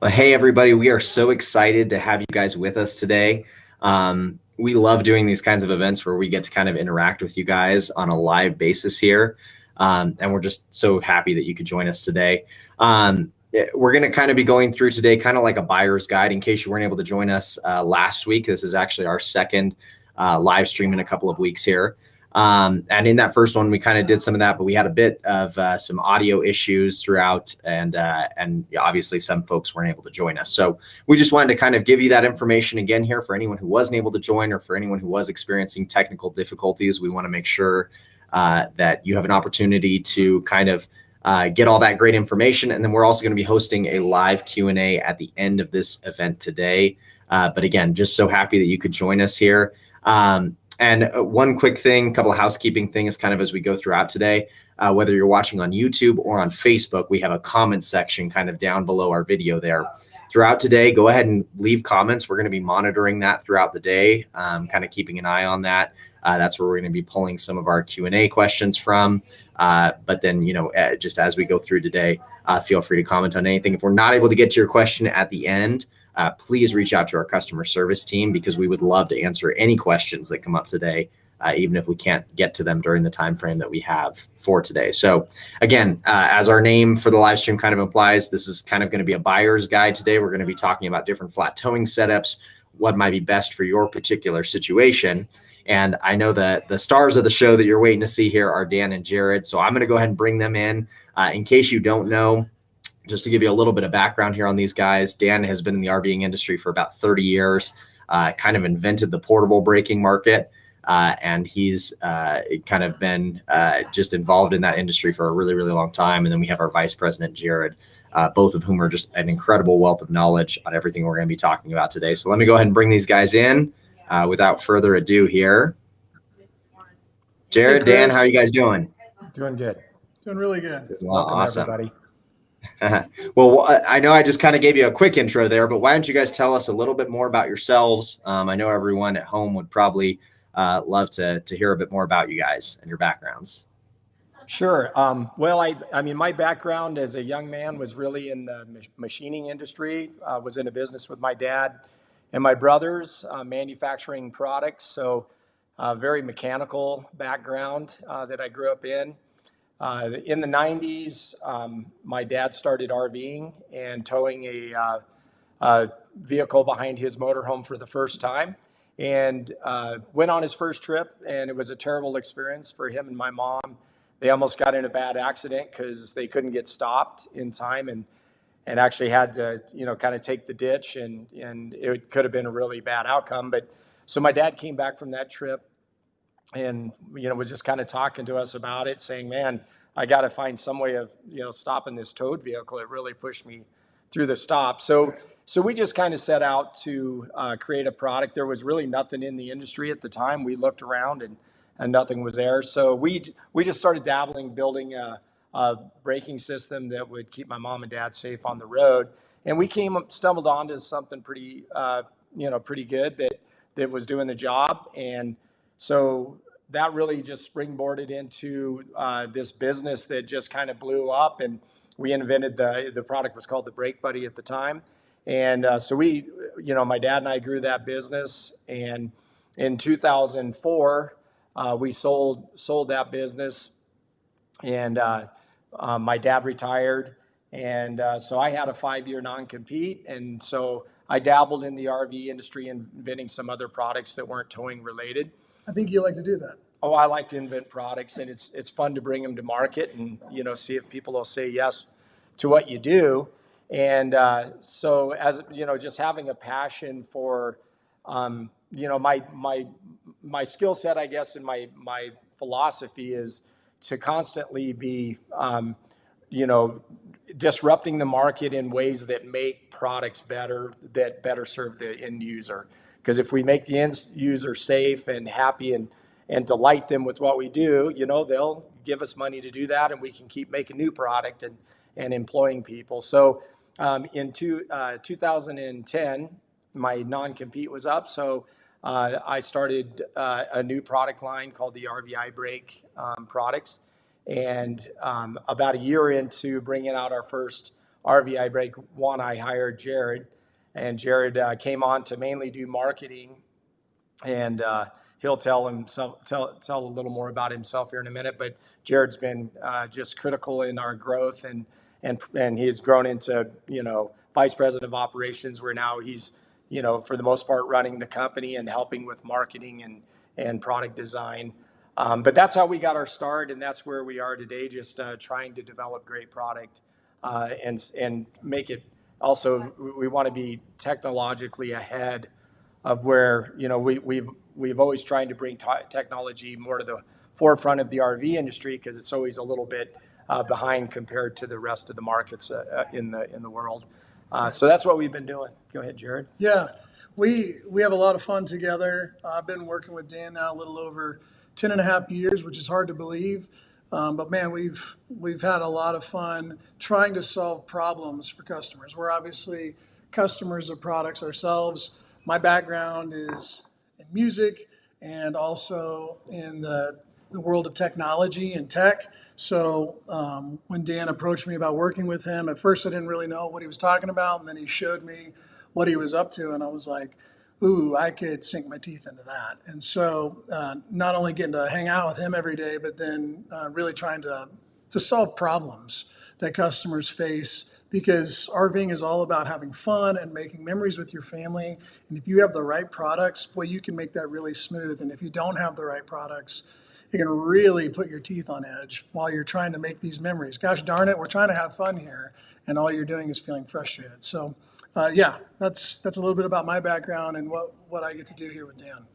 Well, hey, everybody. We are so excited to have you guys with us today. We love doing these kinds of events where we get to kind of interact with you guys on a live basis here. And we're just so happy that you could join us today. We're going to kind of be going through today kind of like a buyer's guide in case you weren't able to join us last week. This is actually our second live stream in a couple of weeks here. And in that first one, we kind of did some of that, but we had a bit of some audio issues throughout, and obviously some folks weren't able to join us. So we just wanted to kind of give you that information again here for anyone who wasn't able to join or for anyone who was experiencing technical difficulties. We want to make sure that you have an opportunity to kind of get all that great information. And then we're also going to be hosting a live Q&A at the end of this event today. But again, just so happy that you could join us here. And one quick thing, a couple of housekeeping things kind of as we go throughout today, whether you're watching on YouTube or on Facebook, we have a comment section kind of down below our video there. Throughout today, go ahead and leave comments. We're going to be monitoring that throughout the day, kind of keeping an eye on that. That's where we're going to be pulling some of our Q&A questions from. But then, just as we go through today, feel free to comment on anything. If we're not able to get to your question at the end, please reach out to our customer service team because we would love to answer any questions that come up today, even if we can't get to them during the time frame that we have for today. So again, as our name for the live stream kind of implies, this is kind of going to be a buyer's guide today. We're going to be talking about different flat towing setups, what might be best for your particular situation. And I know that the stars of the show that you're waiting to see here are Dan and Jerad. So I'm going to go ahead and bring them in case you don't know. Just to give you a little bit of background here on these guys, Dan has been in the RVing industry for about 30 years, kind of invented the portable braking market, and he's kind of been just involved in that industry for a really, really long time. And then we have our Vice President, Jerad, both of whom are just an incredible wealth of knowledge on everything we're going to be talking about today. So let me go ahead and bring these guys in without further ado here. Jerad, hey, Dan, how are you guys doing? Doing good. Doing really good. Welcome, awesome. Everybody. Well, I know I just kind of gave you a quick intro there, but why don't you guys tell us a little bit more about yourselves? I know everyone at home would probably love to hear a bit more about you guys and your backgrounds. Sure. Well, I mean, my background as a young man was really in the machining industry. I was in a business with my dad and my brothers, manufacturing products. So very mechanical background that I grew up in. In the 90s, my dad started RVing and towing a vehicle behind his motorhome for the first time, and went on his first trip, and it was a terrible experience for him and my mom. They almost got in a bad accident because they couldn't get stopped in time and actually had to, kind of take the ditch, and it could have been a really bad outcome. But so my dad came back from that trip and, was just kind of talking to us about it, saying, man, I got to find some way of, stopping this towed vehicle. It really pushed me through the stop. So we just kind of set out to create a product. There was really nothing in the industry at the time. We looked around and nothing was there. So we just started dabbling, building a braking system that would keep my mom and dad safe on the road. And we stumbled onto something pretty, pretty good that was doing the job. And so that really just springboarded into this business that just kind of blew up, and we invented the product was called the Brake Buddy at the time. And so we, my dad and I grew that business, and in 2004 we sold that business, and my dad retired, and so I had a 5-year non-compete, and so I dabbled in the RV industry, inventing some other products that weren't towing related. I think you like to do that. Oh, I like to invent products, and it's fun to bring them to market and, see if people will say yes to what you do. And so as, just having a passion for, my skill set, I guess, and my philosophy is to constantly be, disrupting the market in ways that make products better, that better serve the end user. Because if we make the end user safe and happy and delight them with what we do, they'll give us money to do that, and we can keep making new product and employing people. So in 2010, my non-compete was up, so I started a new product line called the RVibrake products. And about a year into bringing out our first RVibrake 1, I hired Jerad, and Jerad came on to mainly do marketing, and he'll tell a little more about himself here in a minute. But Jared's been just critical in our growth, and he's grown into vice president of operations, where now he's for the most part running the company and helping with marketing and product design. But that's how we got our start, and that's where we are today, just trying to develop great product and make it. Also, we want to be technologically ahead of where we've always tried to bring technology more to the forefront of the RV industry, because it's always a little bit behind compared to the rest of the markets in the world. So that's what we've been doing. Go ahead, Jerad. Yeah, we have a lot of fun together. I've been working with Dan now a little over 10 and a half years, which is hard to believe. But man, we've had a lot of fun trying to solve problems for customers. We're obviously customers of products ourselves. My background is in music and also in the world of technology and tech. So when Dan approached me about working with him, at first I didn't really know what he was talking about, and then he showed me what he was up to, and I was like, ooh, I could sink my teeth into that. And so not only getting to hang out with him every day, but then really trying to solve problems that customers face, because RVing is all about having fun and making memories with your family. And if you have the right products, well, you can make that really smooth. And if you don't have the right products, it can really put your teeth on edge while you're trying to make these memories. Gosh darn it, we're trying to have fun here, and all you're doing is feeling frustrated. So yeah, that's a little bit about my background and what I get to do here with Dan.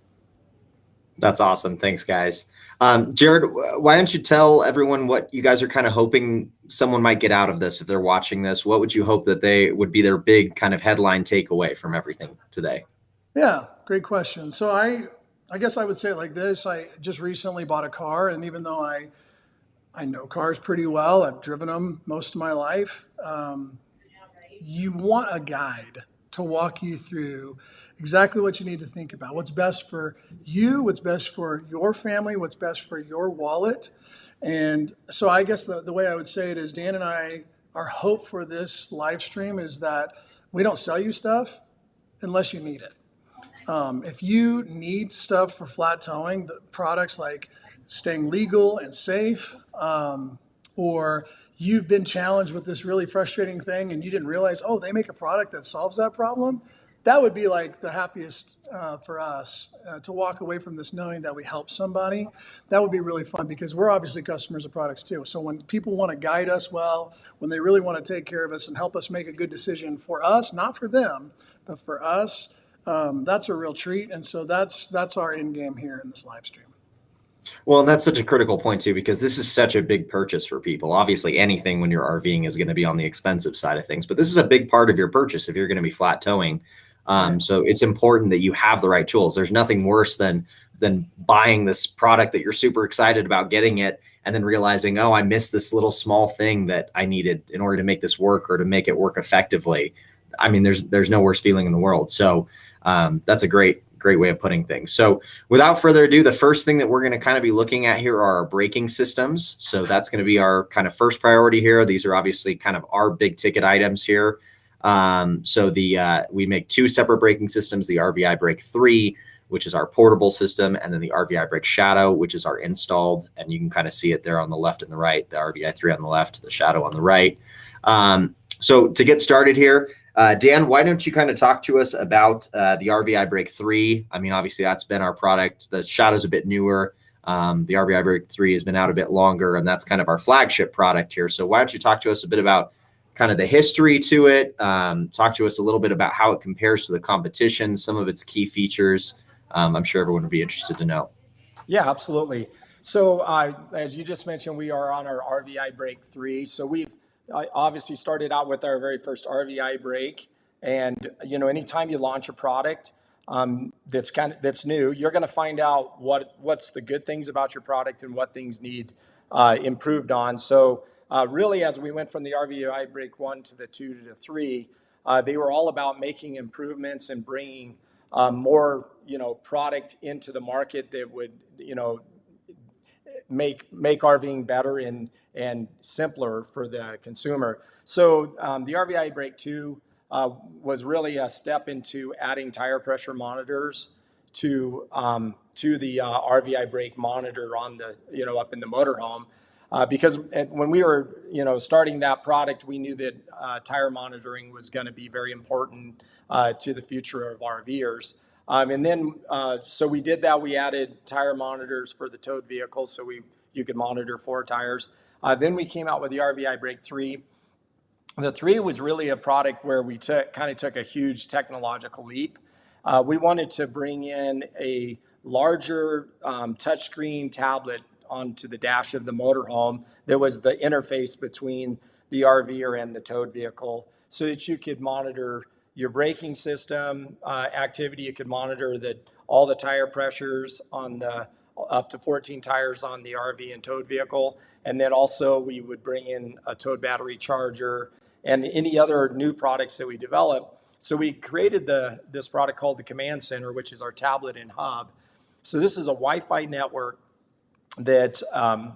That's awesome. Thanks, guys. Jerad, why don't you tell everyone what you guys are kind of hoping someone might get out of this if they're watching this? What would you hope that they would be their big kind of headline takeaway from everything today? Yeah, great question. So I guess I would say it like this. I just recently bought a car, and even though I know cars pretty well, I've driven them most of my life, you want a guide to walk you through exactly what you need to think about. What's best for you, what's best for your family, what's best for your wallet. And so I guess the way I would say it is, Dan and I, our hope for this live stream is that we don't sell you stuff unless you need it. If you need stuff for flat towing, the products like staying legal and safe, or you've been challenged with this really frustrating thing and you didn't realize, oh, they make a product that solves that problem, that would be like the happiest for us to walk away from this knowing that we help somebody. That would be really fun, because we're obviously customers of products too. So when people want to guide us well, when they really want to take care of us and help us make a good decision for us, not for them, but for us, that's a real treat. And so that's our end game here in this live stream. Well, and that's such a critical point too, because this is such a big purchase for people. Obviously, anything when you're RVing is going to be on the expensive side of things, but this is a big part of your purchase if you're going to be flat towing. So it's important that you have the right tools. There's nothing worse than buying this product that you're super excited about getting it, and then realizing, oh, I missed this little small thing that I needed in order to make this work or to make it work effectively. I mean, there's no worse feeling in the world. So that's a great way of putting things. So without further ado, the first thing that we're going to kind of be looking at here are our braking systems. So that's going to be our kind of first priority here. These are obviously kind of our big ticket items here. So we make two separate braking systems, the RVibrake 3, which is our portable system, and then the RVibrake Shadow, which is our installed, and you can kind of see it there on the left and the right, the RVi3 on the left, the Shadow on the right. So to get started here, Dan, why don't you kind of talk to us about the RVibrake 3? I mean, obviously that's been our product. The Shadow's a bit newer. The RVibrake 3 has been out a bit longer, and that's kind of our flagship product here. So why don't you talk to us a bit about kind of the history to it, talk to us a little bit about how it compares to the competition, some of its key features. I'm sure everyone would be interested to know. Yeah, absolutely. So as you just mentioned, we are on our RVibrake 3. So we've obviously started out with our very first RVibrake. And, anytime you launch a product that's new, you're going to find out what's the good things about your product and what things need improved on. So really, as we went from the RVibrake 1 to the 2 to the 3, they were all about making improvements and bringing more, product into the market that would, make RVing better and simpler for the consumer. So the RVibrake 2 was really a step into adding tire pressure monitors to the RVibrake monitor on the up in the motorhome. Because when we were, starting that product, we knew that tire monitoring was going to be very important to the future of RVers. And then, so we did that. We added tire monitors for the towed vehicles, so you could monitor 4 tires. Then we came out with the RVibrake 3. The 3 was really a product where we took a huge technological leap. We wanted to bring in a larger touchscreen tablet onto the dash of the motorhome that was the interface between the RVer and the towed vehicle, so that you could monitor your braking system activity. You could monitor all the tire pressures on the up to 14 tires on the RV and towed vehicle. And then also we would bring in a towed battery charger and any other new products that we develop. So we created this product called the Command Center, which is our tablet and hub. So this is a Wi-Fi network that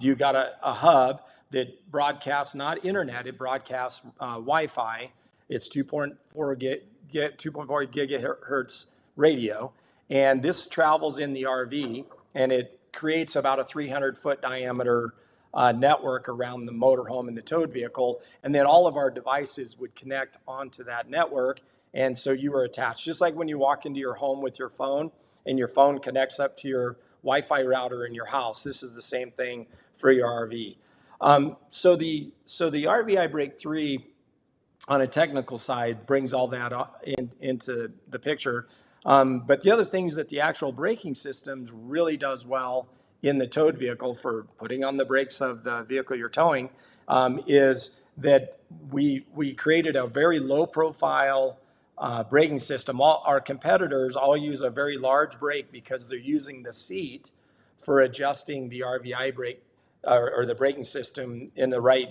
you got a hub that broadcasts not internet, it broadcasts Wi-Fi. It's 2.4 gigahertz radio, and this travels in the RV, and it creates about a 300-foot diameter network around the motorhome and the towed vehicle, and then all of our devices would connect onto that network, and so you were attached. Just like when you walk into your home with your phone, and your phone connects up to your Wi-Fi router in your house. This is the same thing for your RV. So the RVibrake 3 on a technical side brings all that into the picture. But the other things that the actual braking systems really does well in the towed vehicle for putting on the brakes of the vehicle you're towing is that we created a very low profile braking system. All our competitors all use a very large brake because they're using the seat for adjusting the RVibrake or the braking system in the right,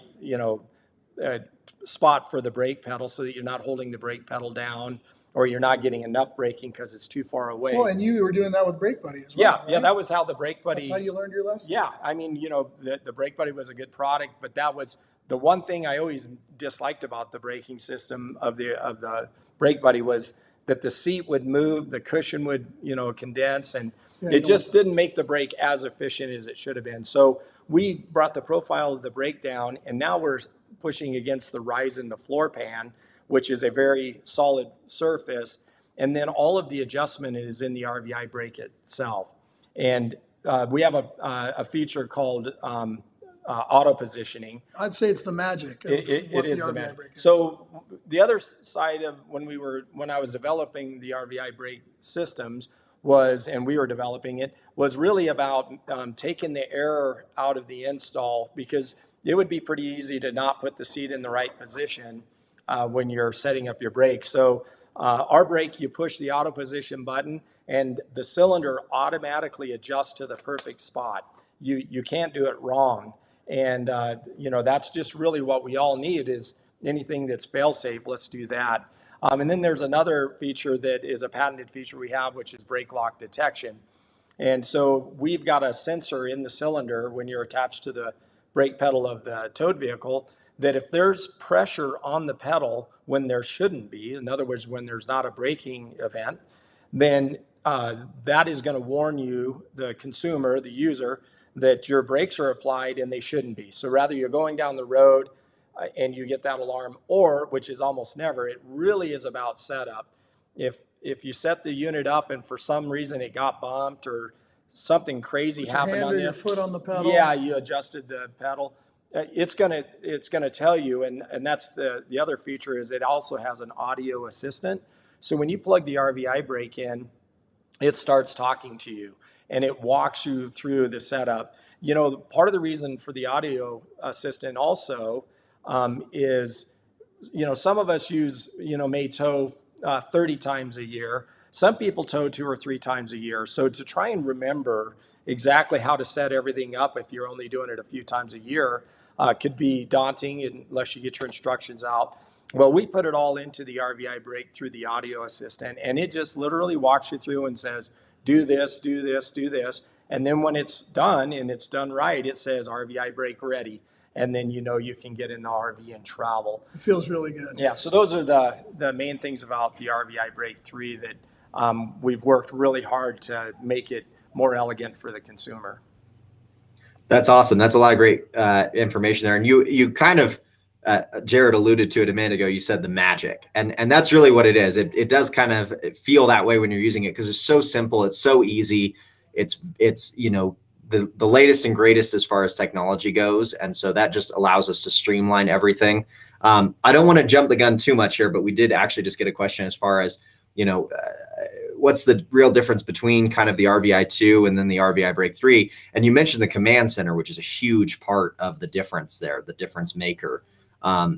spot for the brake pedal, so that you're not holding the brake pedal down or you're not getting enough braking because it's too far away. Well, and you were doing that with Brake Buddy as well. Yeah, right? yeah, that was how the Brake Buddy. That's how you learned your lesson. Yeah, I mean, the Brake Buddy was a good product, but that was the one thing I always disliked about the braking system of the Brake Buddy was that the seat would move, the cushion would, condense, and it just didn't make the brake as efficient as it should have been. So we brought the profile of the brake down, and now we're pushing against the rise in the floor pan, which is a very solid surface. And then all of the adjustment is in the RVibrake itself. And we have a feature called auto positioning. I'd say it's the magic of it is the magic. RVibrake is. So the other side of when I was developing the RVibrake systems and we were developing it, was really about taking the error out of the install, because it would be pretty easy to not put the seat in the right position when you're setting up your brake. So our brake, you push the auto position button and the cylinder automatically adjusts to the perfect spot. You can't do it wrong. And, that's just really what we all need is anything that's fail-safe, let's do that. And then there's another feature that is a patented feature we have, which is brake lock detection. And so we've got a sensor in the cylinder when you're attached to the brake pedal of the towed vehicle, that if there's pressure on the pedal when there shouldn't be, in other words, when there's not a braking event, then that is going to warn you, the consumer, the user, that your brakes are applied and they shouldn't be. So rather you're going down the road and you get that alarm, or, which is almost never, it really is about setup. If you set the unit up and for some reason it got bumped or something crazy happened on your foot on the pedal. Yeah, you adjusted the pedal. It's gonna tell you, and that's the other feature is it also has an audio assistant. So when you plug the RVibrake in, it starts talking to you and it walks you through the setup. Part of the reason for the audio assistant also is, some of us may tow 30 times a year. Some people tow 2 or 3 times a year. So to try and remember exactly how to set everything up if you're only doing it a few times a year could be daunting unless you get your instructions out. Well, we put it all into the RVibrake through the audio assistant, and it just literally walks you through and says, do this, do this, do this. And then when it's done and it's done right, it says RVibrake ready. And then you can get in the RV and travel. It feels really good. Yeah, so those are the main things about the RVibrake 3 that we've worked really hard to make it more elegant for the consumer. That's awesome. That's a lot of great information there. And you kind of, Jerad alluded to it a minute ago. You said the magic, and that's really what it is. It does kind of feel that way when you're using it because it's so simple. It's so easy. It's the latest and greatest as far as technology goes. And so that just allows us to streamline everything. I don't want to jump the gun too much here, but we did actually just get a question as far as, what's the real difference between kind of the RVi2 and then the RVibrake 3? And you mentioned the command center, which is a huge part of the difference there, the difference maker,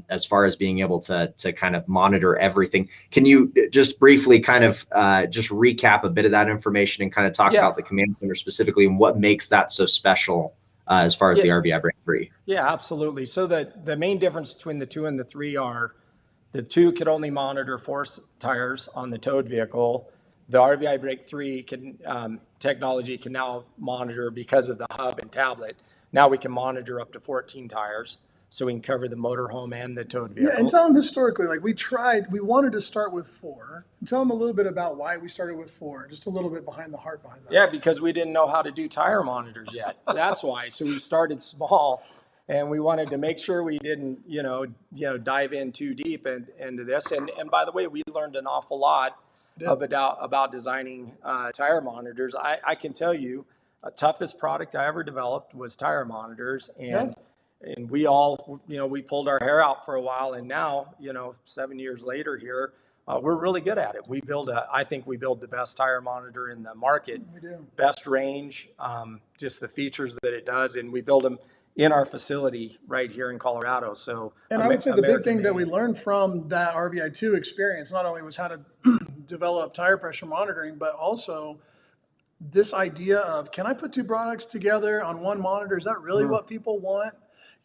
as far as being able to kind of monitor everything. Can you just briefly kind of just recap a bit of that information and kind of talk about the command center specifically and what makes that so special as far as the RVibrake 3? Yeah, absolutely. So the main difference between the 2 and the 3 are the 2 could only monitor 4 tires on the towed vehicle. The RVibrake 3 technology can now monitor, because of the hub and tablet, now we can monitor up to 14 tires. So we can cover the motorhome and the towed vehicle. Yeah, and tell them historically, like we wanted to start with 4. And tell them a little bit about why we started with 4, just a little bit behind the heart behind that. Yeah, because we didn't know how to do tire monitors yet. That's why. So we started small, and we wanted to make sure we didn't, dive in too deep into this. And by the way, we learned an awful lot about designing tire monitors. I can tell you, the toughest product I ever developed was tire monitors, and we all, we pulled our hair out for a while, and now, 7 years later here, we're really good at it. I think we build the best tire monitor in the market. We do. Best range, just the features that it does, and we build them in our facility right here in Colorado. So, and I would say the big thing that we learned from that RVi2 experience not only was how to develop tire pressure monitoring, but also this idea of, can I put 2 products together on one monitor? Is that really what people want?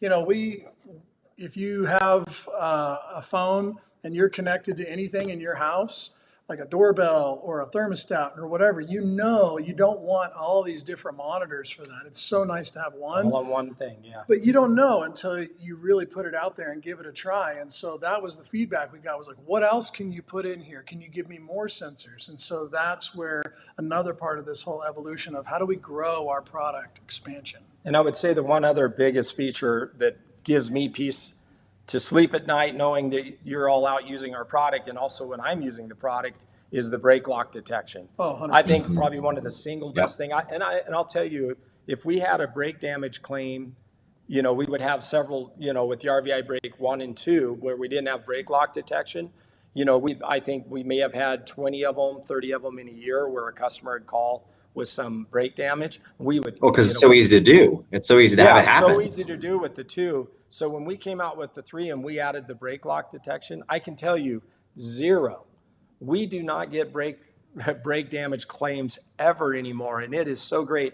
If you have a phone and you're connected to anything in your house, like a doorbell or a thermostat or whatever, you don't want all these different monitors for that. It's so nice to have one. All on one thing, yeah. But you don't know until you really put it out there and give it a try. And so that was the feedback we got, was like, what else can you put in here? Can you give me more sensors? And so that's where another part of this whole evolution of how do we grow our product expansion. And I would say the one other biggest feature that gives me peace to sleep at night knowing that you're all out using our product, and also when I'm using the product, is the brake lock detection. Oh, 100%. I think probably one of the single best thing. I'll tell you, if we had a brake damage claim, we would have several, with the RVibrake 1 and 2, where we didn't have brake lock detection. I think we may have had 20 of them, 30 of them in a year where a customer would call with some brake damage. We would. Well, because it's so easy to do. It's so easy to have it happen. So easy to do with the 2. So when we came out with the 3 and we added the brake lock detection, I can tell you 0. We do not get brake damage claims ever anymore, and it is so great.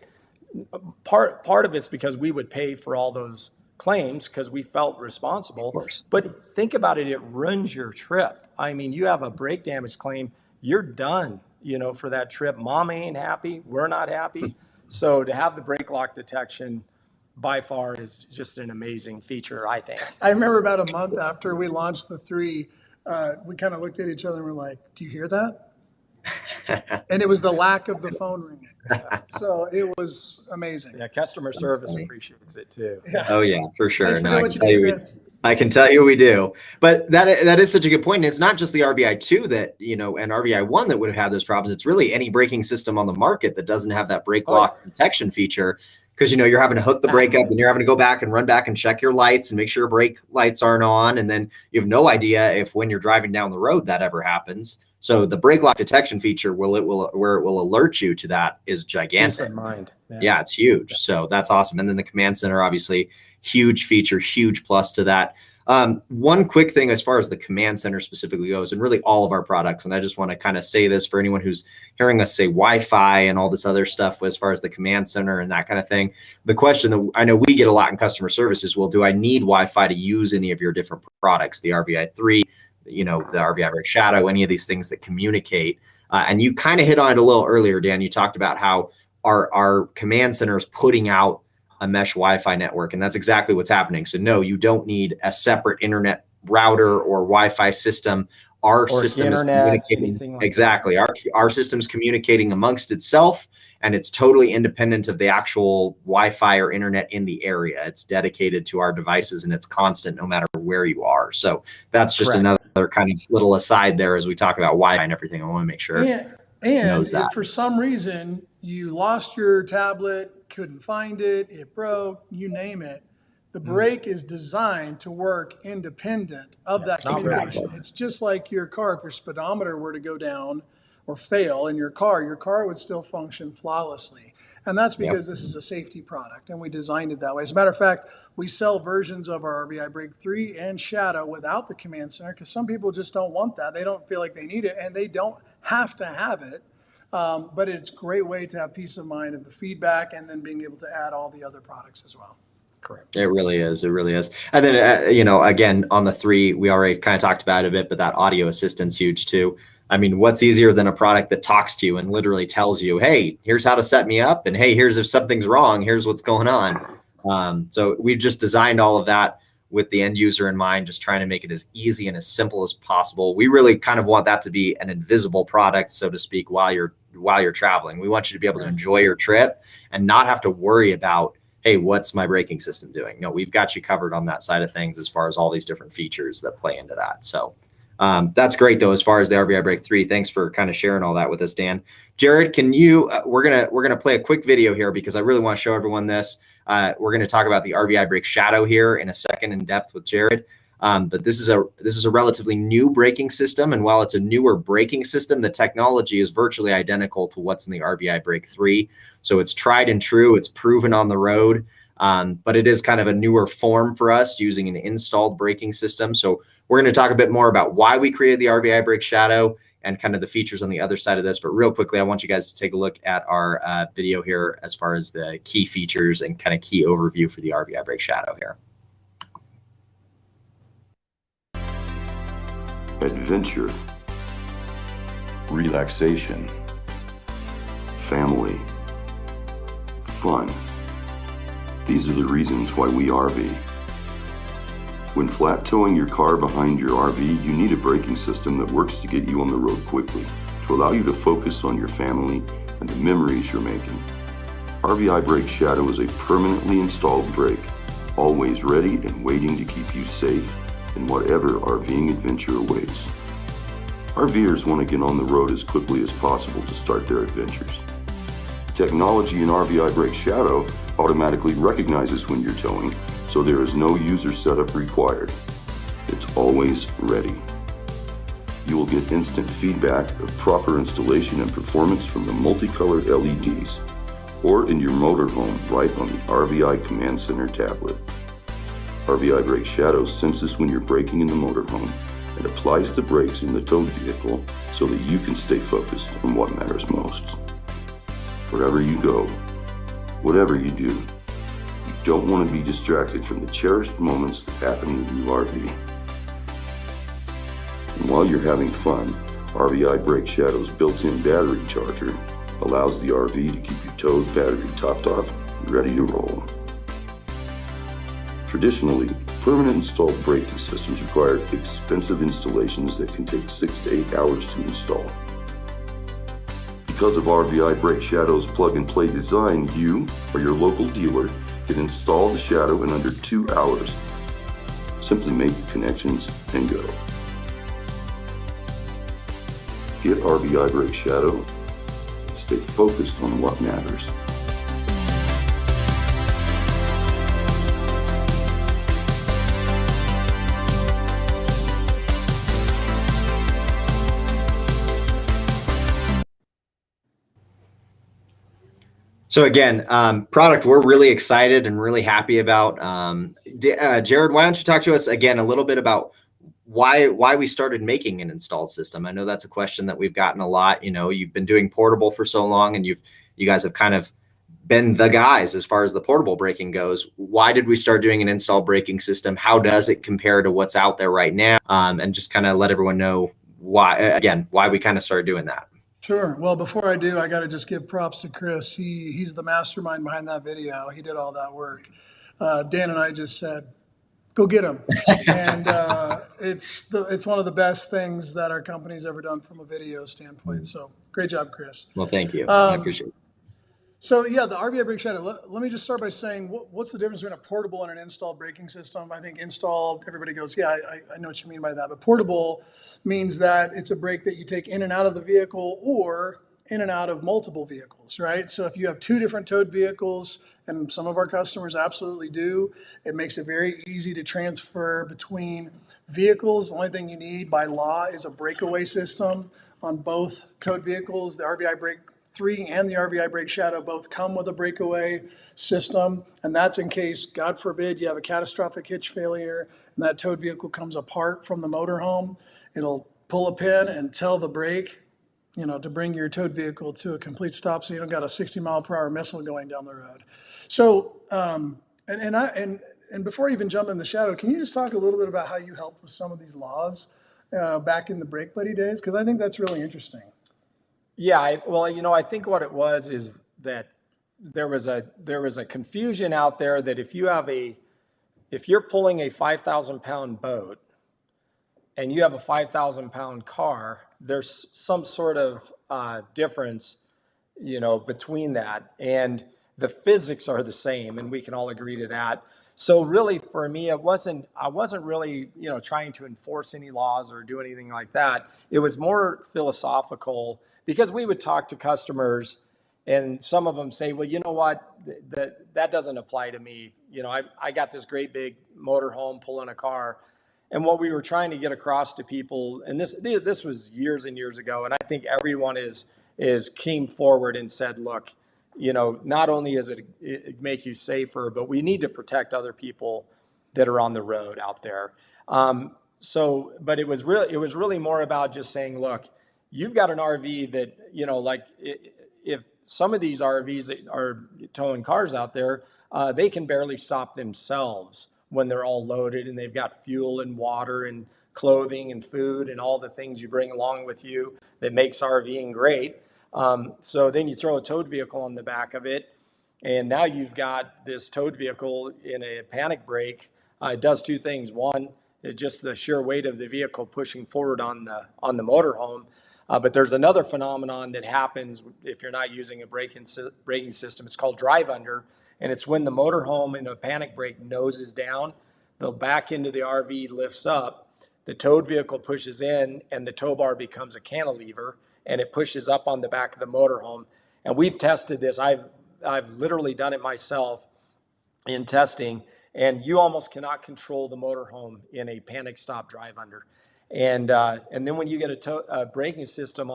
Part of it's because we would pay for all those claims because we felt responsible. Of course. But think about it, it ruins your trip. I mean, you have a brake damage claim, you're done, for that trip. Mom ain't happy, we're not happy. So to have the brake lock detection by far is just an amazing feature, I think. I remember about a month after we launched the 3, we kind of looked at each other and we're like, do you hear that? And it was the lack of the phone ringing. So it was amazing. Yeah, customer service appreciates it too. Yeah. Oh yeah, for sure. Thanks for No, doing what you do, Chris. I can tell you we do. But that is such a good point. And it's not just the RVi2 that, and RVi1 that would have had those problems. It's really any braking system on the market that doesn't have that brake lock detection feature. Because, you're having to hook the brake up and you're having to go back and run back and check your lights and make sure your brake lights aren't on. And then you have no idea if when you're driving down the road that ever happens. So the brake lock detection feature where it will alert you to that is gigantic. Peace of mind. Yeah, it's huge. So that's awesome. And then the command center, obviously, huge feature, huge plus to that. One quick thing as far as the command center specifically goes, and really all of our products, and I just want to kind of say this for anyone who's hearing us say Wi-Fi and all this other stuff as far as the command center and that kind of thing. The question that I know we get a lot in customer service is, well, do I need Wi-Fi to use any of your different products, the RVi3, the RVibrake Shadow, any of these things that communicate? And you kind of hit on it a little earlier, Dan. You talked about how our command center is putting out a mesh Wi-Fi network, and that's exactly what's happening. So no, you don't need a separate internet router or Wi-Fi system. Our system is communicating exactly. Our system's communicating amongst itself, and it's totally independent of the actual Wi-Fi or internet in the area. It's dedicated to our devices, and it's constant no matter where you are. So that's just another kind of little aside there as we talk about Wi-Fi and everything. I want to make sure and if for some reason you lost your tablet, couldn't find it, it broke, you name it, the brake is designed to work independent of that communication. It's just like your car. If your speedometer were to go down or fail in your car would still function flawlessly. And that's because this is a safety product, and we designed it that way. As a matter of fact, we sell versions of our RVibrake 3 and Shadow without the command center, because some people just don't want that. They don't feel like they need it, and they don't have to have it. But it's a great way to have peace of mind of the feedback, and then being able to add all the other products as well. Correct. It really is. It really is. And then, again, on the 3, we already kind of talked about it a bit, but that audio assistance huge too. I mean, what's easier than a product that talks to you and literally tells you, hey, here's how to set me up, and hey, here's if something's wrong, here's what's going on. So we've just designed all of that with the end user in mind, just trying to make it as easy and as simple as possible. We really kind of want that to be an invisible product, so to speak, while you're traveling. We want you to be able to enjoy your trip and not have to worry about, hey, what's my braking system doing? No, we've got you covered on that side of things as far as all these different features that play into that. So that's great though, as far as the RVibrake 3. Thanks for kind of sharing all that with us, Dan. Jerad, can you, we're gonna play a quick video here because I really want to show everyone this. We're going to talk about the RVibrake Shadow here in a second in depth with Jerad. But this is a relatively new braking system, and while it's a newer braking system, the technology is virtually identical to what's in the RVibrake 3. So it's tried and true, it's proven on the road, but it is kind of a newer form for us using an installed braking system. So we're going to talk a bit more about why we created the RVibrake Shadow and kind of the features on the other side of this. But real quickly, I want you guys to take a look at our video here as far as the key features and kind of key overview for the RVibrake Shadow here. Adventure, relaxation, family, fun. These are the reasons why we RV. When flat towing your car behind your RV, you need a braking system that works to get you on the road quickly, to allow you to focus on your family and the memories you're making. RVibrake Shadow is a permanently installed brake, always ready and waiting to keep you safe in whatever RVing adventure awaits. RVers want to get on the road as quickly as possible to start their adventures. Technology in RVibrake Shadow automatically recognizes when you're towing, so there is no user setup required. It's always ready. You will get instant feedback of proper installation and performance from the multicolored LEDs, or in your motorhome right on the RVI Command Center tablet. RVibrake Shadow senses when you're braking in the motorhome and applies the brakes in the towed vehicle so that you can stay focused on what matters most. Wherever you go, whatever you do, you don't want to be distracted from the cherished moments that happen in your RV. And while you're having fun, RVibrake Shadow's built-in battery charger allows the RV to keep your towed battery topped off and ready to roll. Traditionally, permanent installed braking systems require expensive installations that can take 6 to 8 hours to install. Because of RVibrake Shadow's plug-and-play design, you or your local dealer can install the Shadow in under 2 hours. Simply make the connections and go. Get RVibrake Shadow. Stay focused on what matters. So again, product we're really excited and really happy about. Jerad, why don't you talk to us again a little bit about why we started making an installed system? I know that's a question that we've gotten a lot. You know, you've been doing portable for so long, and you guys have kind of been the guys as far as the portable braking goes. Why did we start doing an installed braking system? How does it compare to what's out there right now? And just kind of let everyone know why we kind of started doing that. Sure. Well, before I do, I got to just give props to Chris. He's the mastermind behind that video. He did all that work. Dan and I just said, go get him. And it's one of the best things that our company's ever done from a video standpoint. So great job, Chris. Well, thank you. I appreciate it. So yeah, the RVibrake Shadow. Let me just start by saying, what's the difference between a portable and an installed braking system? I think installed, everybody goes, yeah, I know what you mean by that. But portable means that it's a brake that you take in and out of the vehicle or in and out of multiple vehicles, right? So if you have two different towed vehicles, and some of our customers absolutely do, it makes it very easy to transfer between vehicles. The only thing you need by law is a breakaway system on both towed vehicles. The RVibrake 3 and the RVibrake Shadow both come with a breakaway system, and that's in case, God forbid, you have a catastrophic hitch failure and that towed vehicle comes apart from the motorhome. It'll pull a pin and tell the brake, to bring your towed vehicle to a complete stop, so you don't got a 60-mile-per-hour missile going down the road. So, and before I even jump in the Shadow, can you just talk a little bit about how you helped with some of these laws back in the Brake Buddy days? Because I think that's really interesting. Yeah, I think what it was is that there was a confusion out there that if you're pulling a 5,000-pound boat and you have a 5,000-pound car, there's some sort of difference, between that, and the physics are the same, and we can all agree to that. So really, for me, I wasn't really, trying to enforce any laws or do anything like that. It was more philosophical, because we would talk to customers, and some of them say, well, you know what, that doesn't apply to me. I got this great big motorhome pulling a car. And what we were trying to get across to people, and this was years and years ago, and I think everyone came forward and said, look, not only does it make you safer, but we need to protect other people that are on the road out there. But it was really more about just saying, look, you've got an RV that, if some of these RVs that are towing cars out there, they can barely stop themselves when they're all loaded and they've got fuel and water and clothing and food and all the things you bring along with you that makes RVing great. So then you throw a towed vehicle on the back of it, and now you've got this towed vehicle in a panic brake. It does two things. One, it's just the sheer weight of the vehicle pushing forward on the motorhome. But there's another phenomenon that happens if you're not using a braking system. It's called drive under, and it's when the motorhome in a panic brake noses down, the back end of the RV lifts up, the towed vehicle pushes in, and the tow bar becomes a cantilever, and it pushes up on the back of the motorhome. And we've tested this. I've literally done it myself in testing, and you almost cannot control the motorhome in a panic stop drive under. And then when you get a braking system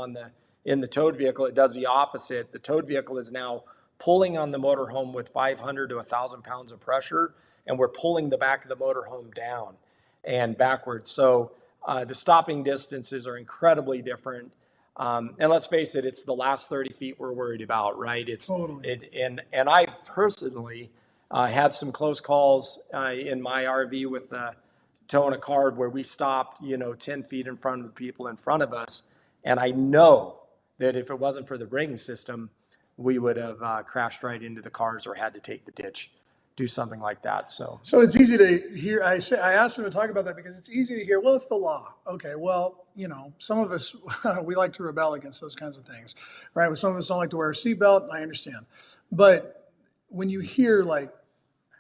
in the towed vehicle, it does the opposite. The towed vehicle is now pulling on the motorhome with 500 to 1,000 pounds of pressure, and we're pulling the back of the motorhome down and backwards. So the stopping distances are incredibly different. And let's face it, it's the last 30 feet we're worried about, right? Totally. And I personally had some close calls in my RV with towing a car where we stopped, 10 feet in front of the people in front of us. And I know that if it wasn't for the braking system, we would have crashed right into the cars or had to take the ditch, do something like that. So it's easy to hear. I asked him to talk about that because it's easy to hear, well, it's the law. Okay, well, some of us, we like to rebel against those kinds of things, right? Well, some of us don't like to wear a seatbelt, and I understand. But when you hear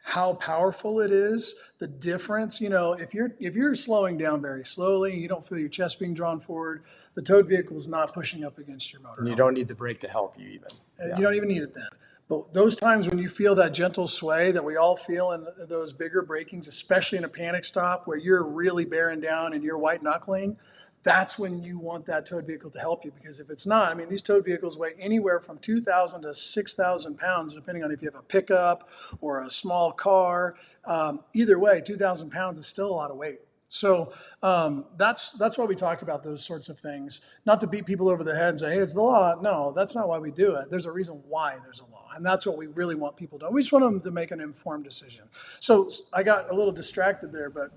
how powerful it is, the difference, if you're slowing down very slowly, you don't feel your chest being drawn forward, the towed vehicle is not pushing up against your motor. You don't need the brake to help you even. Yeah. You don't even need it then. But those times when you feel that gentle sway that we all feel in those bigger brakings, especially in a panic stop where you're really bearing down and you're white knuckling, that's when you want that towed vehicle to help you. Because if it's not, these towed vehicles weigh anywhere from 2,000 to 6,000 pounds, depending on if you have a pickup or a small car. Either way, 2,000 pounds is still a lot of weight. So that's why we talk about those sorts of things, not to beat people over the head and say, hey, it's the law. No, that's not why we do it. There's a reason why there's a law. And that's what we really want people to do. We just want them to make an informed decision. So I got a little distracted there, but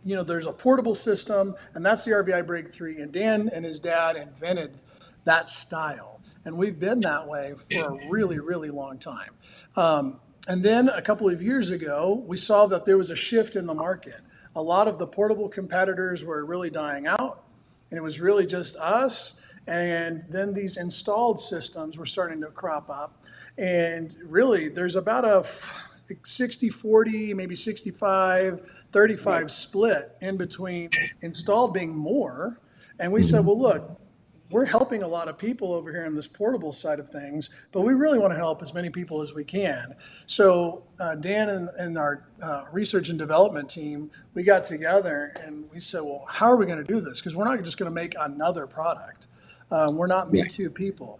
there's a portable system, and that's the RVibrake 3. And Dan and his dad invented that style. And we've been that way for a really, really long time. And then a couple of years ago, we saw that there was a shift in the market. A lot of the portable competitors were really dying out, and it was really just us. And then these installed systems were starting to crop up. And really, there's about a 60-40, maybe 65-35 split in between installed being more. And we said, well, look, we're helping a lot of people over here on this portable side of things, but we really want to help as many people as we can. So Dan and our research and development team, we got together and we said, well, how are we going to do this? Because we're not just going to make another product. We're not Me Too people.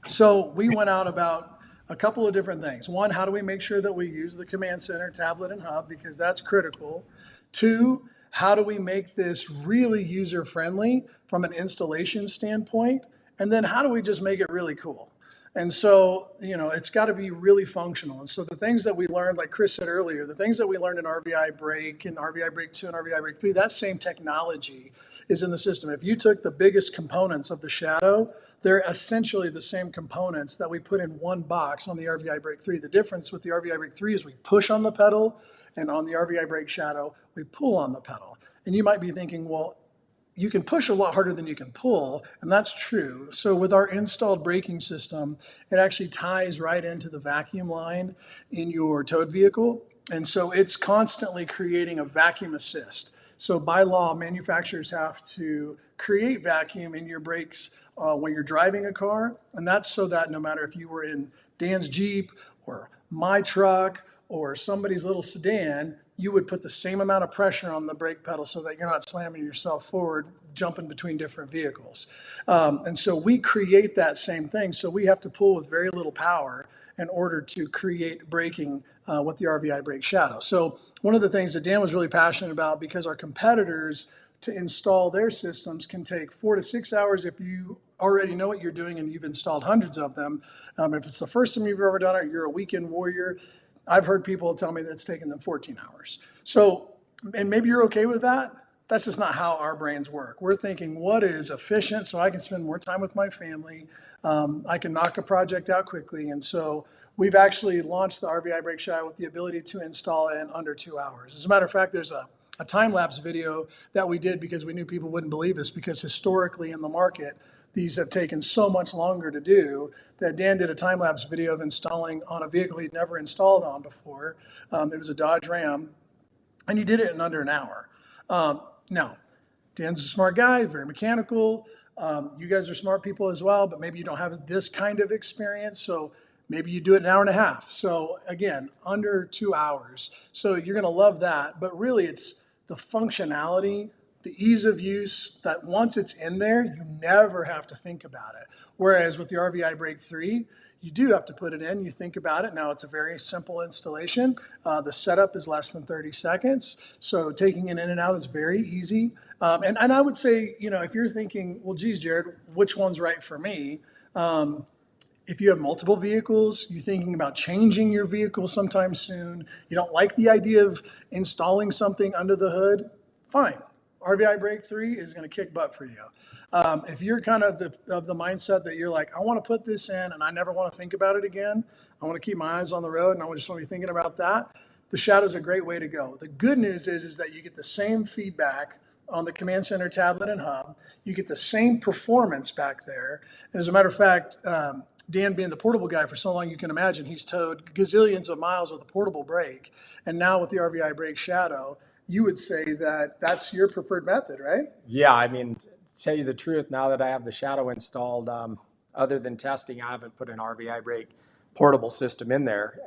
So we went out about a couple of different things. One, how do we make sure that we use the command center, tablet, and hub, because that's critical. Two, how do we make this really user-friendly from an installation standpoint? And then how do we just make it really cool? And so, it's got to be really functional. And so the things that we learned, like Chris said earlier, the things that we learned in RVibrake and RVibrake 2 and RVibrake 3, that same technology is in the system. If you took the biggest components of the Shadow, they're essentially the same components that we put in one box on the RVibrake 3. The difference with the RVibrake 3 is we push on the pedal, and on the RVibrake Shadow, we pull on the pedal. And you might be thinking, well, you can push a lot harder than you can pull, and that's true. So with our installed braking system, it actually ties right into the vacuum line in your towed vehicle. And so it's constantly creating a vacuum assist. So by law, manufacturers have to create vacuum in your brakes when you're driving a car. And that's so that no matter if you were in Dan's Jeep or my truck or somebody's little sedan, you would put the same amount of pressure on the brake pedal so that you're not slamming yourself forward, jumping between different vehicles. And so we create that same thing. So we have to pull with very little power in order to create braking with the RVibrake Shadow. So one of the things that Dan was really passionate about, because our competitors to install their systems can take 4 to 6 hours if you already know what you're doing and you've installed hundreds of them. If it's the first time you've ever done it, you're a weekend warrior. I've heard people tell me that it's taken them 14 hours. So, and maybe you're okay with that. That's just not how our brains work. We're thinking, what is efficient so I can spend more time with my family? I can knock a project out quickly. And so we've actually launched the RVibrake Shadow with the ability to install it in under 2 hours. As a matter of fact, there's a time-lapse video that we did because we knew people wouldn't believe us, because historically in the market, these have taken so much longer to do that Dan did a time-lapse video of installing on a vehicle he'd never installed on before. It was a Dodge Ram, and he did it in under an hour. Now, Dan's a smart guy, very mechanical. You guys are smart people as well, but maybe you don't have this kind of experience, so maybe you do it in an hour and a half. So again, under 2 hours. So you're gonna love that, but really it's the functionality, the ease of use, that once it's in there, you never have to think about it. Whereas with the RVibrake 3, you do have to put it in, you think about it. Now it's a very simple installation. The setup is less than 30 seconds. So taking it in and out is very easy. And I would say, if you're thinking, well, geez, Jerad, which one's right for me? If you have multiple vehicles, you're thinking about changing your vehicle sometime soon, you don't like the idea of installing something under the hood, fine. RVibrake 3 is going to kick butt for you. If you're kind of the mindset that you're like, I want to put this in and I never want to think about it again, I want to keep my eyes on the road and I just want to be thinking about that, the Shadow's a great way to go. The good news is that you get the same feedback on the command center, tablet, and hub. You get the same performance back there. And as a matter of fact, Dan being the portable guy for so long, you can imagine he's towed gazillions of miles with a portable brake. And now with the RVibrake Shadow, you would say that that's your preferred method, right? Yeah, I mean, to tell you the truth, now that I have the Shadow installed, other than testing, I haven't put an RVibrake portable system in there.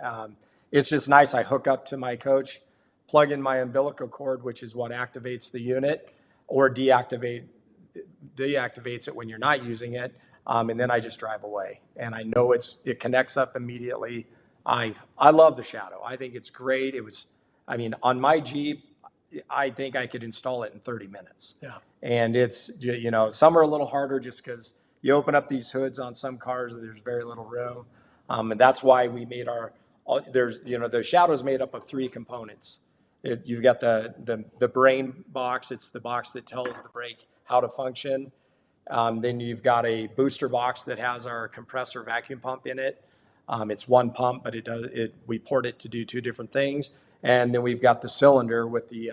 It's just nice. I hook up to my coach, plug in my umbilical cord, which is what activates the unit, or deactivates it when you're not using it. And then I just drive away, and I know it connects up immediately. I love the Shadow. I think it's great. On my Jeep, I think I could install it in 30 minutes. Yeah. And it's, some are a little harder just because you open up these hoods on some cars, there's very little room. And that's why we made the Shadow's made up of 3 components. You've got the brain box. It's the box that tells the brake how to function. Then you've got a booster box that has our compressor vacuum pump in it. It's one pump, but we port it to do two different things. And then we've got the cylinder with the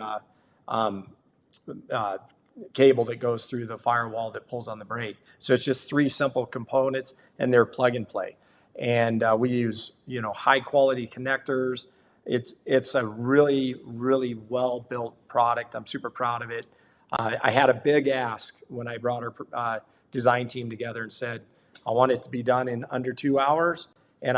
cable that goes through the firewall that pulls on the brake. So it's just three simple components, and they're plug and play. And we use, high quality connectors. It's a really, really well built product. I'm super proud of it. I had a big ask when I brought our design team together and said, I want it to be done in under 2 hours. And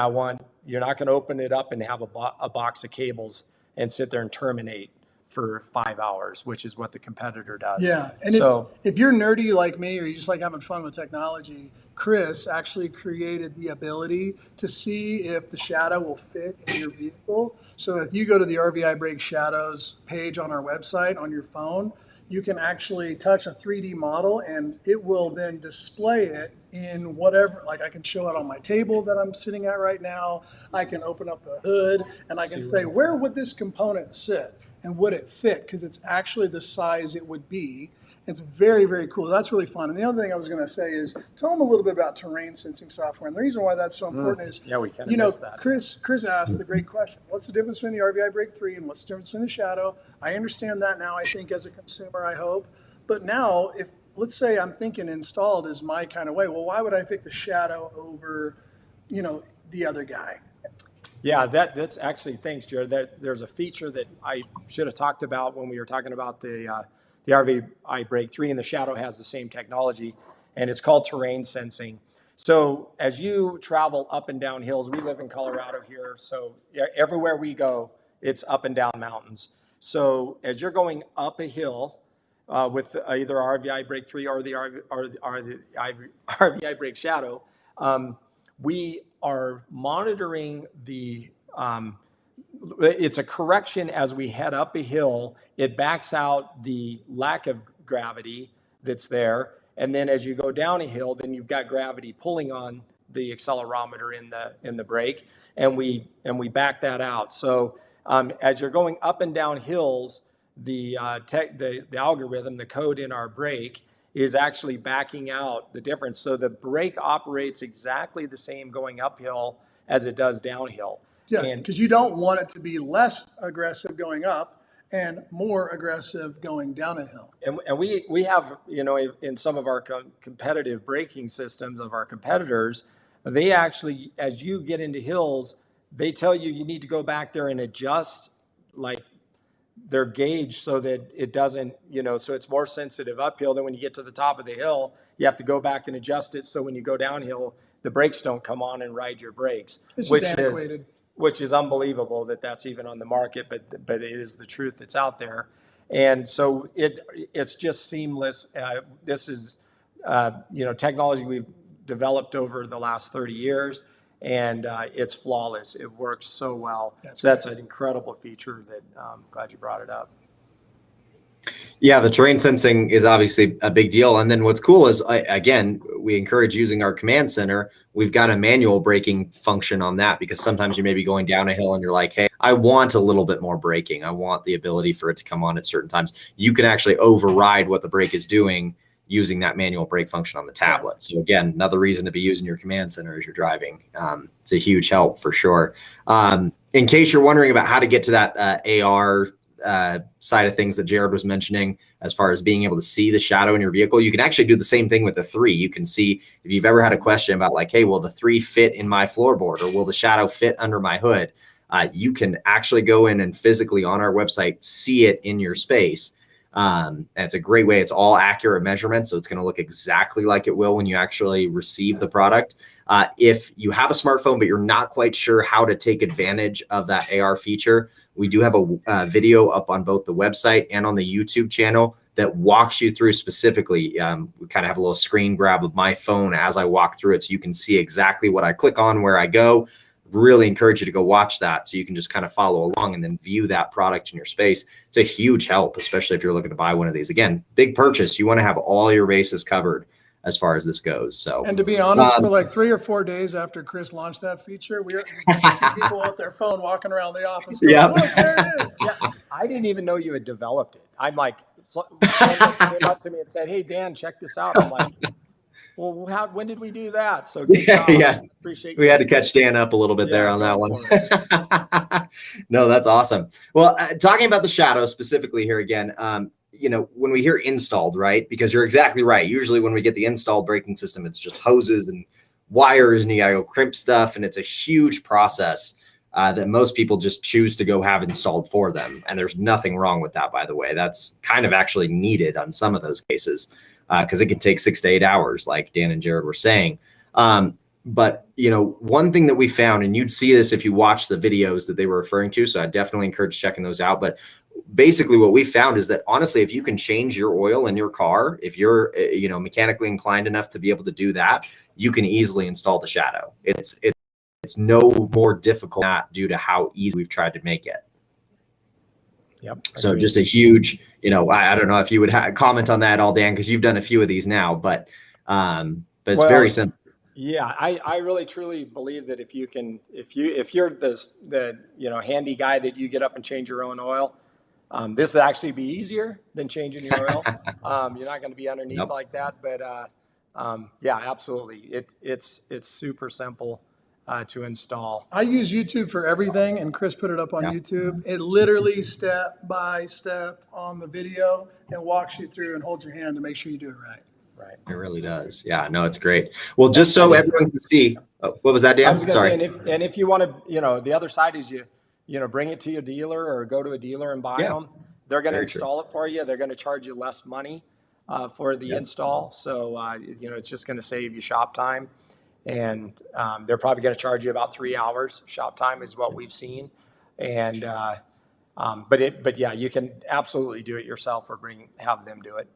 you're not going to open it up and have a box of cables and sit there and terminate for 5 hours, which is what the competitor does. Yeah. And so if you're nerdy like me, or you just like having fun with technology, Chris actually created the ability to see if the Shadow will fit in your vehicle. So if you go to the RVibrake Shadows page on our website on your phone, you can actually touch a 3D model and it will then display it in whatever, like I can show it on my table that I'm sitting at right now. I can open up the hood and I can say, where would this component sit and would it fit? Because it's actually the size it would be. It's very, very cool. That's really fun. And the other thing I was going to say is tell them a little bit about terrain sensing software. And the reason why that's so important is, we kind of missed that. Chris asked the great question. What's the difference between the RVibrake 3 and what's the difference between the Shadow? I understand that now, I think, as a consumer, I hope. But now, if let's say I'm thinking installed is my kind of way, well, why would I pick the Shadow over, the other guy? Yeah, that's actually, thanks, Jerad. There's a feature that I should have talked about when we were talking about the RVibrake 3, and the Shadow has the same technology, and it's called terrain sensing. So as you travel up and down hills, we live in Colorado here, so everywhere we go, it's up and down mountains. So as you're going up a hill with either RVibrake 3 or the RVibrake Shadow, we are monitoring it's a correction as we head up a hill. It backs out the lack of gravity that's there. And then as you go down a hill, then you've got gravity pulling on the accelerometer in the brake, and we back that out. So as you're going up and down hills, the algorithm, the code in our brake is actually backing out the difference. So the brake operates exactly the same going uphill as it does downhill. Yeah, because you don't want it to be less aggressive going up and more aggressive going down a hill. And we have, in some of our competitive braking systems of our competitors, they actually, as you get into hills, they tell you need to go back there and adjust like their gauge so that it doesn't, so it's more sensitive uphill. Then when you get to the top of the hill, you have to go back and adjust it so when you go downhill, the brakes don't come on and ride your brakes. It's just antiquated. Which is unbelievable that that's even on the market, but it is the truth that's out there. And so it's just seamless. This is, technology we've developed over the last 30 years, and it's flawless. It works so well. That's an incredible feature that I'm glad you brought it up. Yeah, the terrain sensing is obviously a big deal. And then what's cool is, again, we encourage using our command center. We've got a manual braking function on that because sometimes you may be going down a hill and you're like, hey, I want a little bit more braking. I want the ability for it to come on at certain times. You can actually override what the brake is doing using that manual brake function on the tablet. So again, another reason to be using your command center as you're driving. It's a huge help for sure. In case you're wondering about how to get to that AR side of things that Jerad was mentioning, as far as being able to see the Shadow in your vehicle, you can actually do the same thing with the 3. You can see if you've ever had a question about like, hey, will the 3 fit in my floorboard, or will the Shadow fit under my hood? You can actually go in and physically on our website see it in your space. And it's a great way. It's all accurate measurements, so it's going to look exactly like it will when you actually receive the product. If you have a smartphone but you're not quite sure how to take advantage of that AR feature, we do have a video up on both the website and on the YouTube channel that walks you through specifically. We kind of have a little screen grab of my phone as I walk through it, so you can see exactly what I click on, where I go. Really encourage you to go watch that so you can just kind of follow along and then view that product in your space. It's a huge help, especially if you're looking to buy one of these. Again, big purchase. You want to have all your bases covered as far as this goes. So, And to be honest, for like 3 or 4 days after Chris launched that feature, you see people with their phone walking around the office going, Yep. look, there it is. Yeah, I didn't even know you had developed it. I'm like, someone came up to me and said, "Hey, Dan, check this out." I'm like, "Well, when did we do that?" So good job. Yes. Appreciate We you. had to catch Dan up a little bit there on that go one. for No, that's awesome. Well, talking about the Shadow specifically here again, when we hear installed, right? Because you're exactly right. Usually when we get the installed braking system, it's just hoses and wires and you gotta go crimp stuff. And it's a huge process that most people just choose to go have installed for them. And there's nothing wrong with that, by the way. That's kind of actually needed on some of those cases because it can take 6 to 8 hours, like Dan and Jerad were saying. But, one thing that we found, and you'd see this if you watch the videos that they were referring to, so I definitely encourage checking those out. But basically what we found is that honestly, if you can change your oil in your car, if you're, mechanically inclined enough to be able to do that, you can easily install the Shadow. It's no more difficult than that due to how easy we've tried to make it. Yep. So just a huge, I don't know if you would comment on that all, Dan, because you've done a few of these now, but it's very simple. Yeah, I really truly believe that if you're the handy guy that you get up and change your own oil, this would actually be easier than changing your oil. You're not going to be underneath like that, but yeah, absolutely. It's super simple to install. I use YouTube for everything, and Chris put it up on YouTube. It literally step by step on the video and walks you through and holds your hand to make sure you do it right. Right. It really does. Yeah, no, it's great. Well, just so everyone can see, what was that, Dan? I was going to say, and if you want to, the other side is you bring it to your dealer or go to a dealer and buy them. They're going to install it for you. They're going to charge you less money for the install. So, it's just going to save you shop time. And they're probably going to charge you about 3 hours shop time is what we've seen. And, but yeah, you can absolutely do it yourself or have them do it.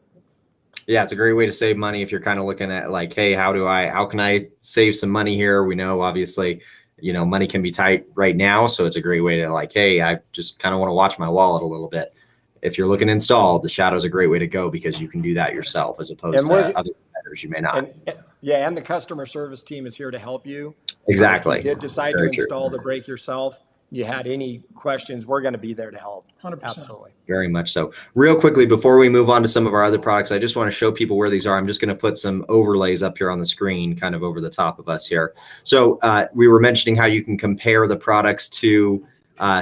Yeah, it's a great way to save money if you're kind of looking at like, hey, how can I save some money here? We know obviously, money can be tight right now. So it's a great way to like, hey, I just kind of want to watch my wallet a little bit. If you're looking to install, the Shadow is a great way to go because you can do that yourself as opposed to other competitors you may not. And the customer service team is here to help you. Exactly. If you did decide to install the brake yourself, you had any questions, we're going to be there to help. 100%. Absolutely. Very much so. Real quickly, before we move on to some of our other products, I just want to show people where these are. I'm just going to put some overlays up here on the screen, kind of over the top of us here. So we were mentioning how you can compare the products to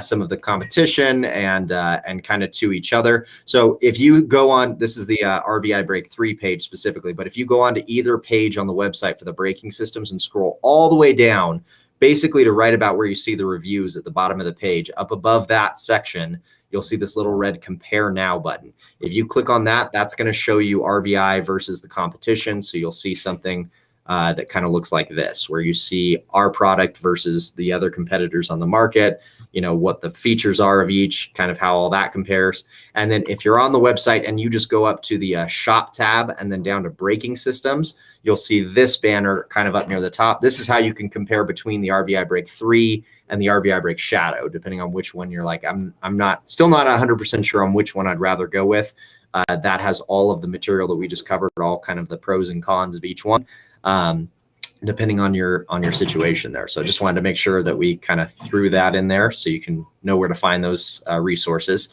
some of the competition and kind of to each other. So if you go on, this is the RVibrake 3 page specifically, but if you go on to either page on the website for the braking systems and scroll all the way down, basically to right about where you see the reviews at the bottom of the page, up above that section, you'll see this little red compare now button. If you click on that, that's going to show you RVI versus the competition. So you'll see something that kind of looks like this, where you see our product versus the other competitors on the market, what the features are of each, kind of how all that compares. And then if you're on the website and you just go up to the shop tab and then down to braking systems, you'll see this banner kind of up near the top. This is how you can compare between the RVibrake 3 and the RVibrake Shadow, depending on which one you're like, I'm still not 100% sure on which one I'd rather go with. That has all of the material that we just covered, all kind of the pros and cons of each one. Depending on your situation there. So I just wanted to make sure that we kind of threw that in there so you can know where to find those resources.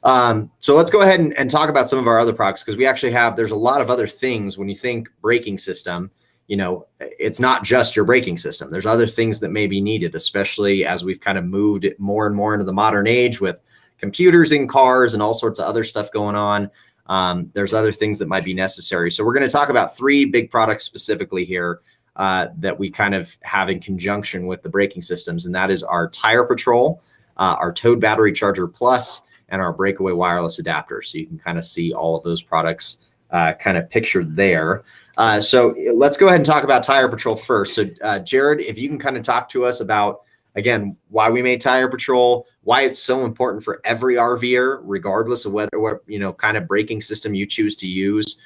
So let's go ahead and talk about some of our other products, because we actually there's a lot of other things when you think braking system. It's not just your braking system. There's other things that may be needed, especially as we've kind of moved it more and more into the modern age with computers in cars and all sorts of other stuff going on. There's other things that might be necessary. So we're going to talk about 3 big products specifically here that we kind of have in conjunction with the braking systems. And that is our Tire Patrol, our Towed Battery Charger Plus, and our Breakaway wireless adapter. So you can kind of see all of those products kind of pictured there. So let's go ahead and talk about Tire Patrol first. So Jerad, if you can kind of talk to us about, again, why we made Tire Patrol, why it's so important for every RVer, regardless of what kind of braking system you choose to use.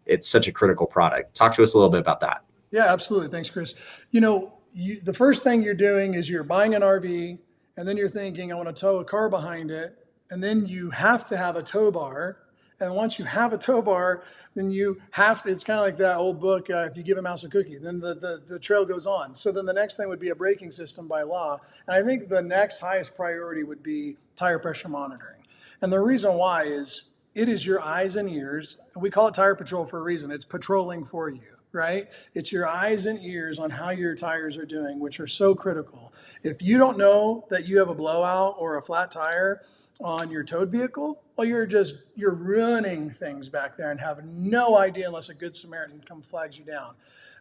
It's such a critical product. Talk to us a little bit about that. Yeah, absolutely. Thanks, Chris. The first thing you're doing is you're buying an RV, and then you're thinking, I want to tow a car behind it. And then you have to have a tow bar. And once you have a tow bar, then you have to, it's kind of like that old book, if you give a mouse a cookie, then the trail goes on. So then the next thing would be a braking system by law. And I think the next highest priority would be tire pressure monitoring. And the reason why is it is your eyes and ears. And we call it tire patrol for a reason. It's patrolling for you, right? It's your eyes and ears on how your tires are doing, which are so critical. If you don't know that you have a blowout or a flat tire on your towed vehicle, well, you're running things back there and have no idea unless a good Samaritan comes flags you down.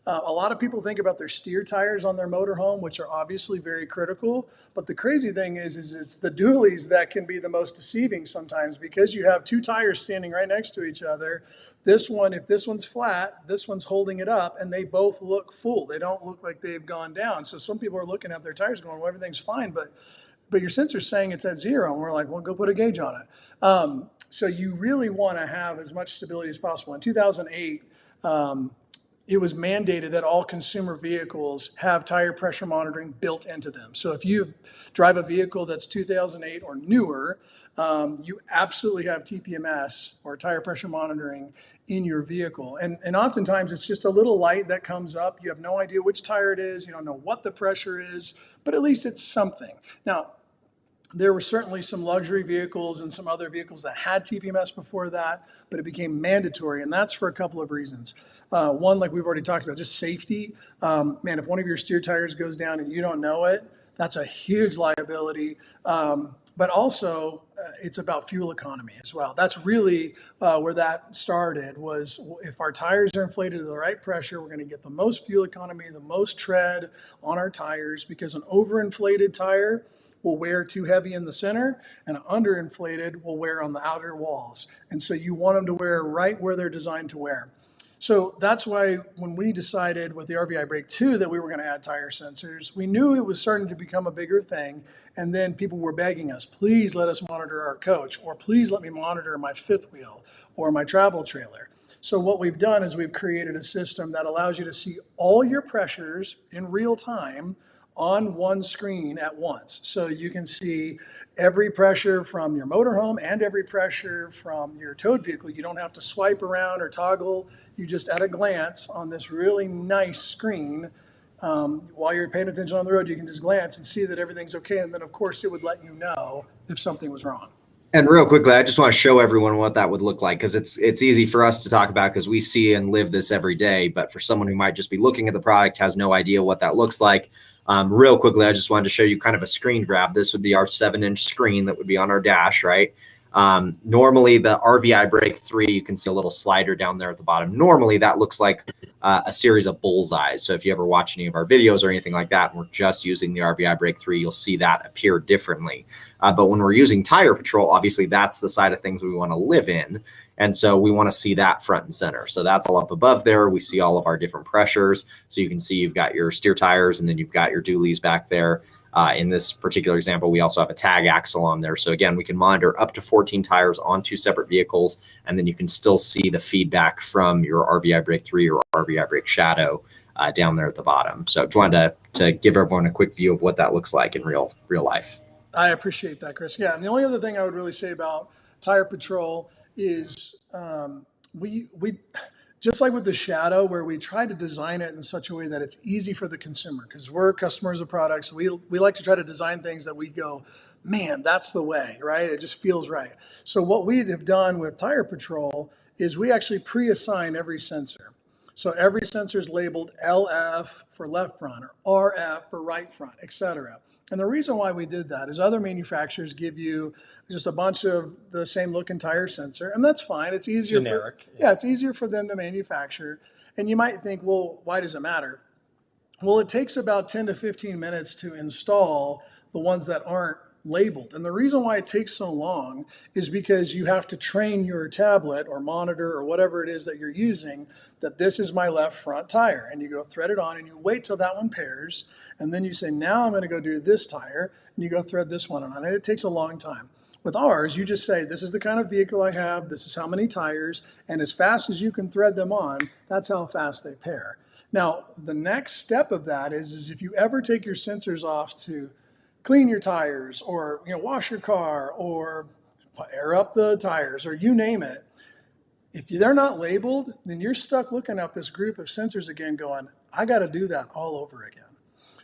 A lot of people think about their steer tires on their motorhome, which are obviously very critical. But the crazy thing is it's the dualies that can be the most deceiving sometimes, because you have two tires standing right next to each other. This one, if this one's flat, this one's holding it up, and they both look full. They don't look like they've gone down. So some people are looking at their tires going, well, everything's fine, but your sensor's saying it's at zero. And we're like, well, go put a gauge on it. So you really want to have as much stability as possible. In 2008, it was mandated that all consumer vehicles have tire pressure monitoring built into them. So if you drive a vehicle that's 2008 or newer, you absolutely have TPMS or tire pressure monitoring in your vehicle. And oftentimes it's just a little light that comes up. You have no idea which tire it is. You don't know what the pressure is, but at least it's something. Now, there were certainly some luxury vehicles and some other vehicles that had TPMS before that, but it became mandatory, and that's for a couple of reasons. One, like we've already talked about, just safety. Man, if one of your steer tires goes down and you don't know it, that's a huge liability. But also, it's about fuel economy as well. That's really where that started, was if our tires are inflated to the right pressure, we're going to get the most fuel economy, the most tread on our tires, because an overinflated tire will wear too heavy in the center, and underinflated will wear on the outer walls. And so you want them to wear right where they're designed to wear. So that's why when we decided with the RVibrake 2 that we were going to add tire sensors, we knew it was starting to become a bigger thing. And then people were begging us, please let us monitor our coach, or please let me monitor my fifth wheel or my travel trailer. So what we've done is we've created a system that allows you to see all your pressures in real time on one screen at once. So you can see every pressure from your motorhome and every pressure from your towed vehicle. You don't have to swipe around or toggle. You just, at a glance on this really nice screen, while you're paying attention on the road, you can just glance and see that everything's okay. And then, of course, it would let you know if something was wrong. And real quickly, I just want to show everyone what that would look like, because it's easy for us to talk about because we see and live this every day. But for someone who might just be looking at the product, has no idea what that looks like, real quickly, I just wanted to show you kind of a screen grab. This would be our 7-inch screen that would be on our dash, right? Normally the RVibrake 3, you can see a little slider down there at the bottom. Normally that looks like a series of bullseyes. So if you ever watch any of our videos or anything like that, and we're just using the RVibrake 3, you'll see that appear differently. But when we're using Tire Patrol, obviously that's the side of things we want to live in. And so we want to see that front and center. So that's all up above there. We see all of our different pressures. So you can see you've got your steer tires, and then you've got your dualies back there. In this particular example, we also have a tag axle on there. So again, we can monitor up to 14 tires on 2 separate vehicles, and then you can still see the feedback from your RVibrake 3 or RVibrake Shadow down there at the bottom. So I just wanted to give everyone a quick view of what that looks like in real life. I appreciate that, Chris. Yeah, and the only other thing I would really say about Tire Patrol is we just like with the Shadow, where we try to design it in such a way that it's easy for the consumer, because we're customers of products. We like to try to design things that we go, man, that's the way, right? It just feels right. So what we have done with Tire Patrol is we actually pre-assign every sensor. So every sensor is labeled LF for left front, or RF for right front, etc. And the reason why we did that is other manufacturers give you just a bunch of the same looking tire sensor, and that's fine. It's easier. Generic. It's easier for them to manufacture. And you might think, well, why does it matter? Well, it takes about 10 to 15 minutes to install the ones that aren't labeled. And the reason why it takes so long is because you have to train your tablet or monitor or whatever it is that you're using that this is my left front tire. And you go thread it on, and you wait till that one pairs. And then you say, now I'm going to go do this tire. And you go thread this one on. And it takes a long time. With ours, you just say, this is the kind of vehicle I have, this is how many tires, and as fast as you can thread them on, that's how fast they pair. Now, the next step of that is if you ever take your sensors off to clean your tires, or wash your car, or air up the tires, or you name it, If they're not labeled, then you're stuck looking at this group of sensors again going, I got to do that all over again.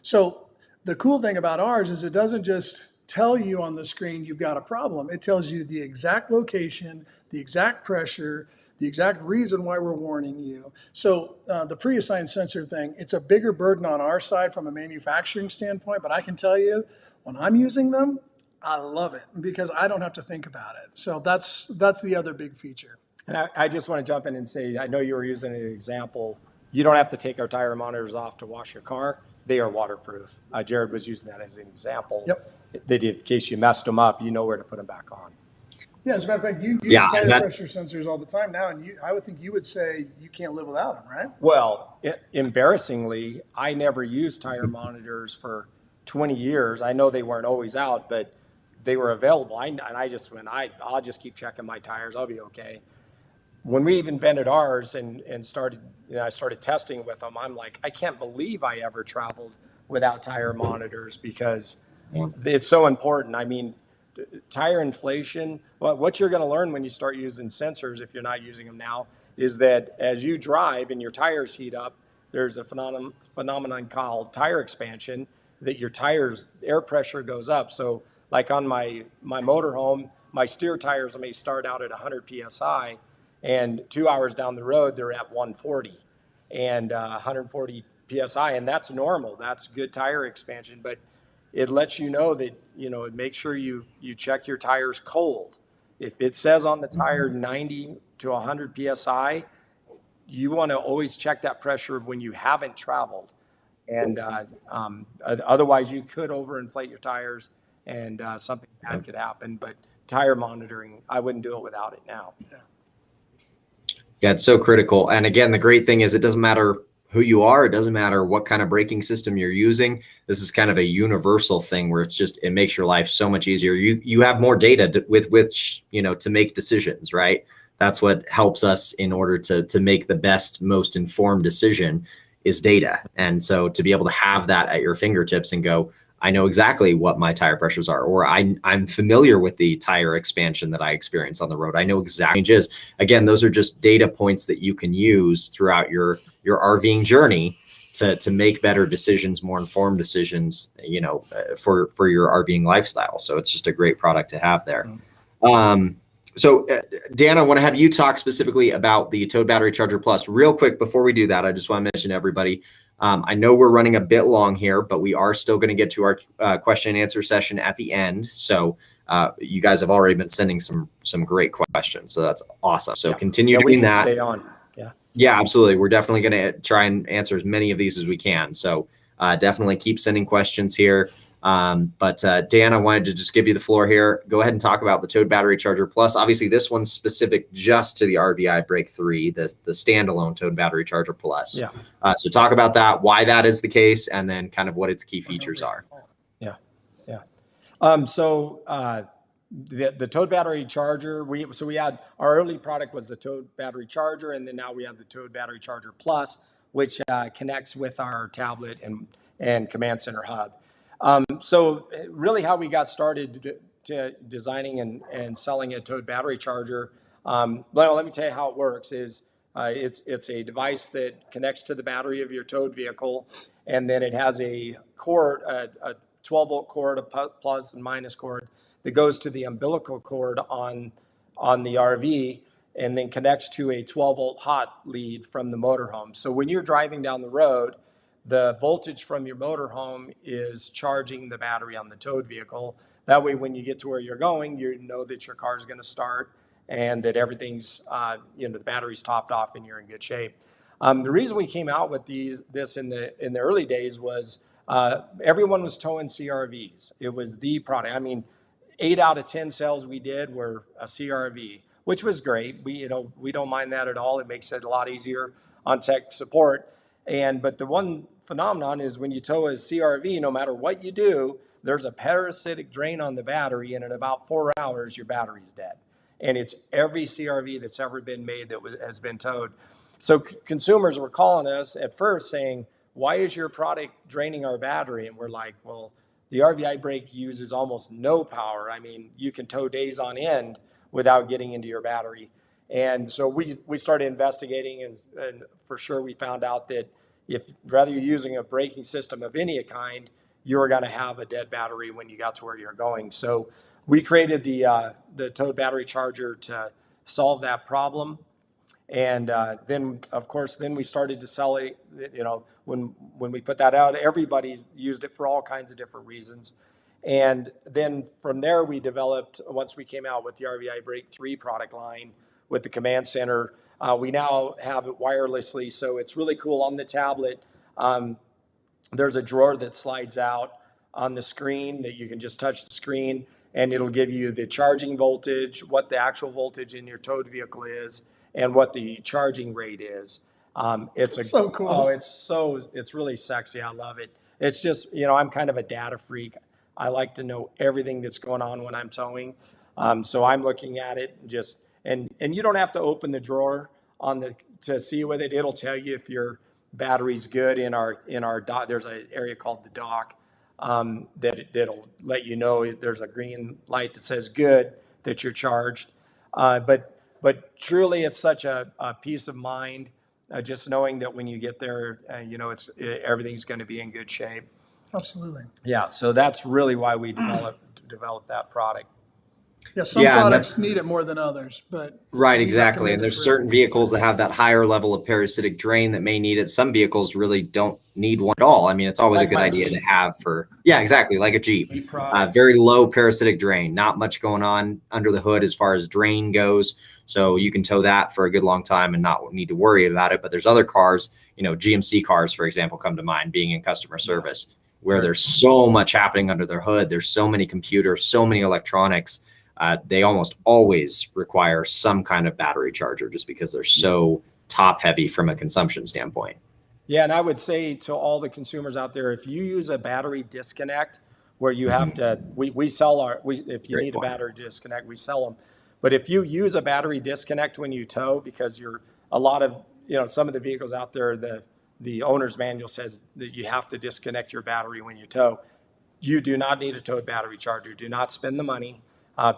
So the cool thing about ours is it doesn't just tell you on the screen you've got a problem. It tells you the exact location, the exact pressure, the exact reason why we're warning you. So the pre-assigned sensor thing, it's a bigger burden on our side from a manufacturing standpoint, but I can tell you when I'm using them, I love it because I don't have to think about it. So that's the other big feature. And I just want to jump in and say, I know you were using an example. You don't have to take our tire monitors off to wash your car. They are waterproof. Jerad was using that as an example. Yep. That in case you messed them up, you know where to put them back on. Yeah, as a matter of fact, you use tire pressure sensors all the time now, and I would think you would say you can't live without them, right? Well, embarrassingly, I never used tire monitors for 20 years. I know they weren't always out, but they were available. And I just went, I'll just keep checking my tires. I'll be okay. When we invented ours and started, I started testing with them, I'm like, I can't believe I ever traveled without tire monitors because it's so important. I mean, tire inflation, what you're going to learn when you start using sensors, if you're not using them now, is that as you drive and your tires heat up, there's a phenomenon called tire expansion, that your tires, air pressure goes up. So like on my motorhome, my steer tires may start out at 100 PSI, and 2 hours down the road, they're at 140 and 140 PSI. And that's normal. That's good tire expansion. But it lets you know that, make sure you check your tires cold. If it says on the tire 90 to 100 PSI, you want to always check that pressure when you haven't traveled. And otherwise, you could overinflate your tires and something bad could happen. But tire monitoring, I wouldn't do it without it now. Yeah, it's so critical. And again, the great thing is it doesn't matter who you are. It doesn't matter what kind of braking system you're using. This is kind of a universal thing where it makes your life so much easier. You have more data with which, to make decisions, right? That's what helps us in order to make the best, most informed decision is data. And so to be able to have that at your fingertips and go, I know exactly what my tire pressures are, or I'm familiar with the tire expansion that I experience on the road. I know exactly what it is. Again, those are just data points that you can use throughout your RVing journey to make better decisions, more informed decisions, for your RVing lifestyle. So it's just a great product to have there. So Dan, I want to have you talk specifically about the Towed Battery Charger Plus. Real quick, before we do that, I just want to mention to everybody, I know we're running a bit long here, but we are still going to get to our question and answer session at the end. So you guys have already been sending some great questions. So that's awesome. So continue doing that. Stay on. Yeah, absolutely. We're definitely going to try and answer as many of these as we can. So definitely keep sending questions here. But Dan, I wanted to just give you the floor here. Go ahead and talk about the Towed Battery Charger Plus. Obviously, this one's specific just to the RVibrake 3, the standalone Towed Battery Charger Plus. Yeah. So talk about that, why that is the case, and then kind of what its key features are. Yeah. The Towed Battery Charger, we had our early product was the Towed Battery Charger, and then now we have the Towed Battery Charger Plus, which connects with our tablet and command center hub. So really how we got started to designing and selling a Towed Battery Charger, well, let me tell you how it works is it's a device that connects to the battery of your towed vehicle, and then it has a cord, a 12-volt cord, a plus and minus cord that goes to the umbilical cord on the RV, and then connects to a 12-volt hot lead from the motorhome. So when you're driving down the road, the voltage from your motorhome is charging the battery on the towed vehicle. That way, when you get to where you're going, you know that your car is going to start and that everything's, the battery's topped off and you're in good shape. The reason we came out with this in the early days was everyone was towing CRVs. It was the product. I mean, 8 out of 10 sales we did were a CRV, which was great. We don't mind that at all. It makes it a lot easier on tech support. But the one phenomenon is when you tow a CRV, no matter what you do, there's a parasitic drain on the battery, and in about 4 hours, your battery's dead. And it's every CRV that's ever been made that has been towed. So consumers were calling us at first saying, why is your product draining our battery? And we're like, well, the RVibrake uses almost no power. I mean, you can tow days on end without getting into your battery. And so we started investigating, and for sure we found out that if rather you're using a braking system of any kind, you're going to have a dead battery when you got to where you're going. So we created the Toad battery charger to solve that problem. And then, of course, then we started to sell it. You know, when we put that out, everybody used it for all kinds of different reasons. And then from there, we developed, once we came out with the RVibrake 3 product line with the command center, we now have it wirelessly. So it's really cool on the tablet. There's a drawer that slides out on the screen that you can just touch the screen, and it'll give you the charging voltage, what the actual voltage in your towed vehicle is, and what the charging rate is. It's so cool. Oh, it's really sexy. I love it. It's just, you know, I'm kind of a data freak. I like to know everything that's going on when I'm towing. So I'm looking at it and you don't have to open the drawer to see with it. It'll tell you if your battery's good in our dock. There's an area called the dock that'll let you know there's a green light that says good, that you're charged. But truly, it's such a peace of mind, just knowing that when you get there, you know, everything's going to be in good shape. Absolutely. Yeah, so that's really why we developed that product. Yeah, some products need it more than others, but right, exactly. And there's certain vehicles that have that higher level of parasitic drain that may need it. Some vehicles really don't need one at all. I mean, it's always a good idea to have for, yeah, exactly, like a Jeep. Very low parasitic drain, not much going on under the hood as far as drain goes. So you can tow that for a good long time and not need to worry about it. But there's other cars, you know, GMC cars, for example, come to mind, being in customer service, where there's so much happening under their hood. There's so many computers, so many electronics. They almost always require some kind of battery charger just because they're so top heavy from a consumption standpoint. Yeah, and I would say to all the consumers out there, if you use a battery disconnect where you have to, we sell if you need a battery disconnect, we sell them. But if you use a battery disconnect when you tow, because some of the vehicles out there, the owner's manual says that you have to disconnect your battery when you tow. You do not need a towed battery charger. Do not spend the money.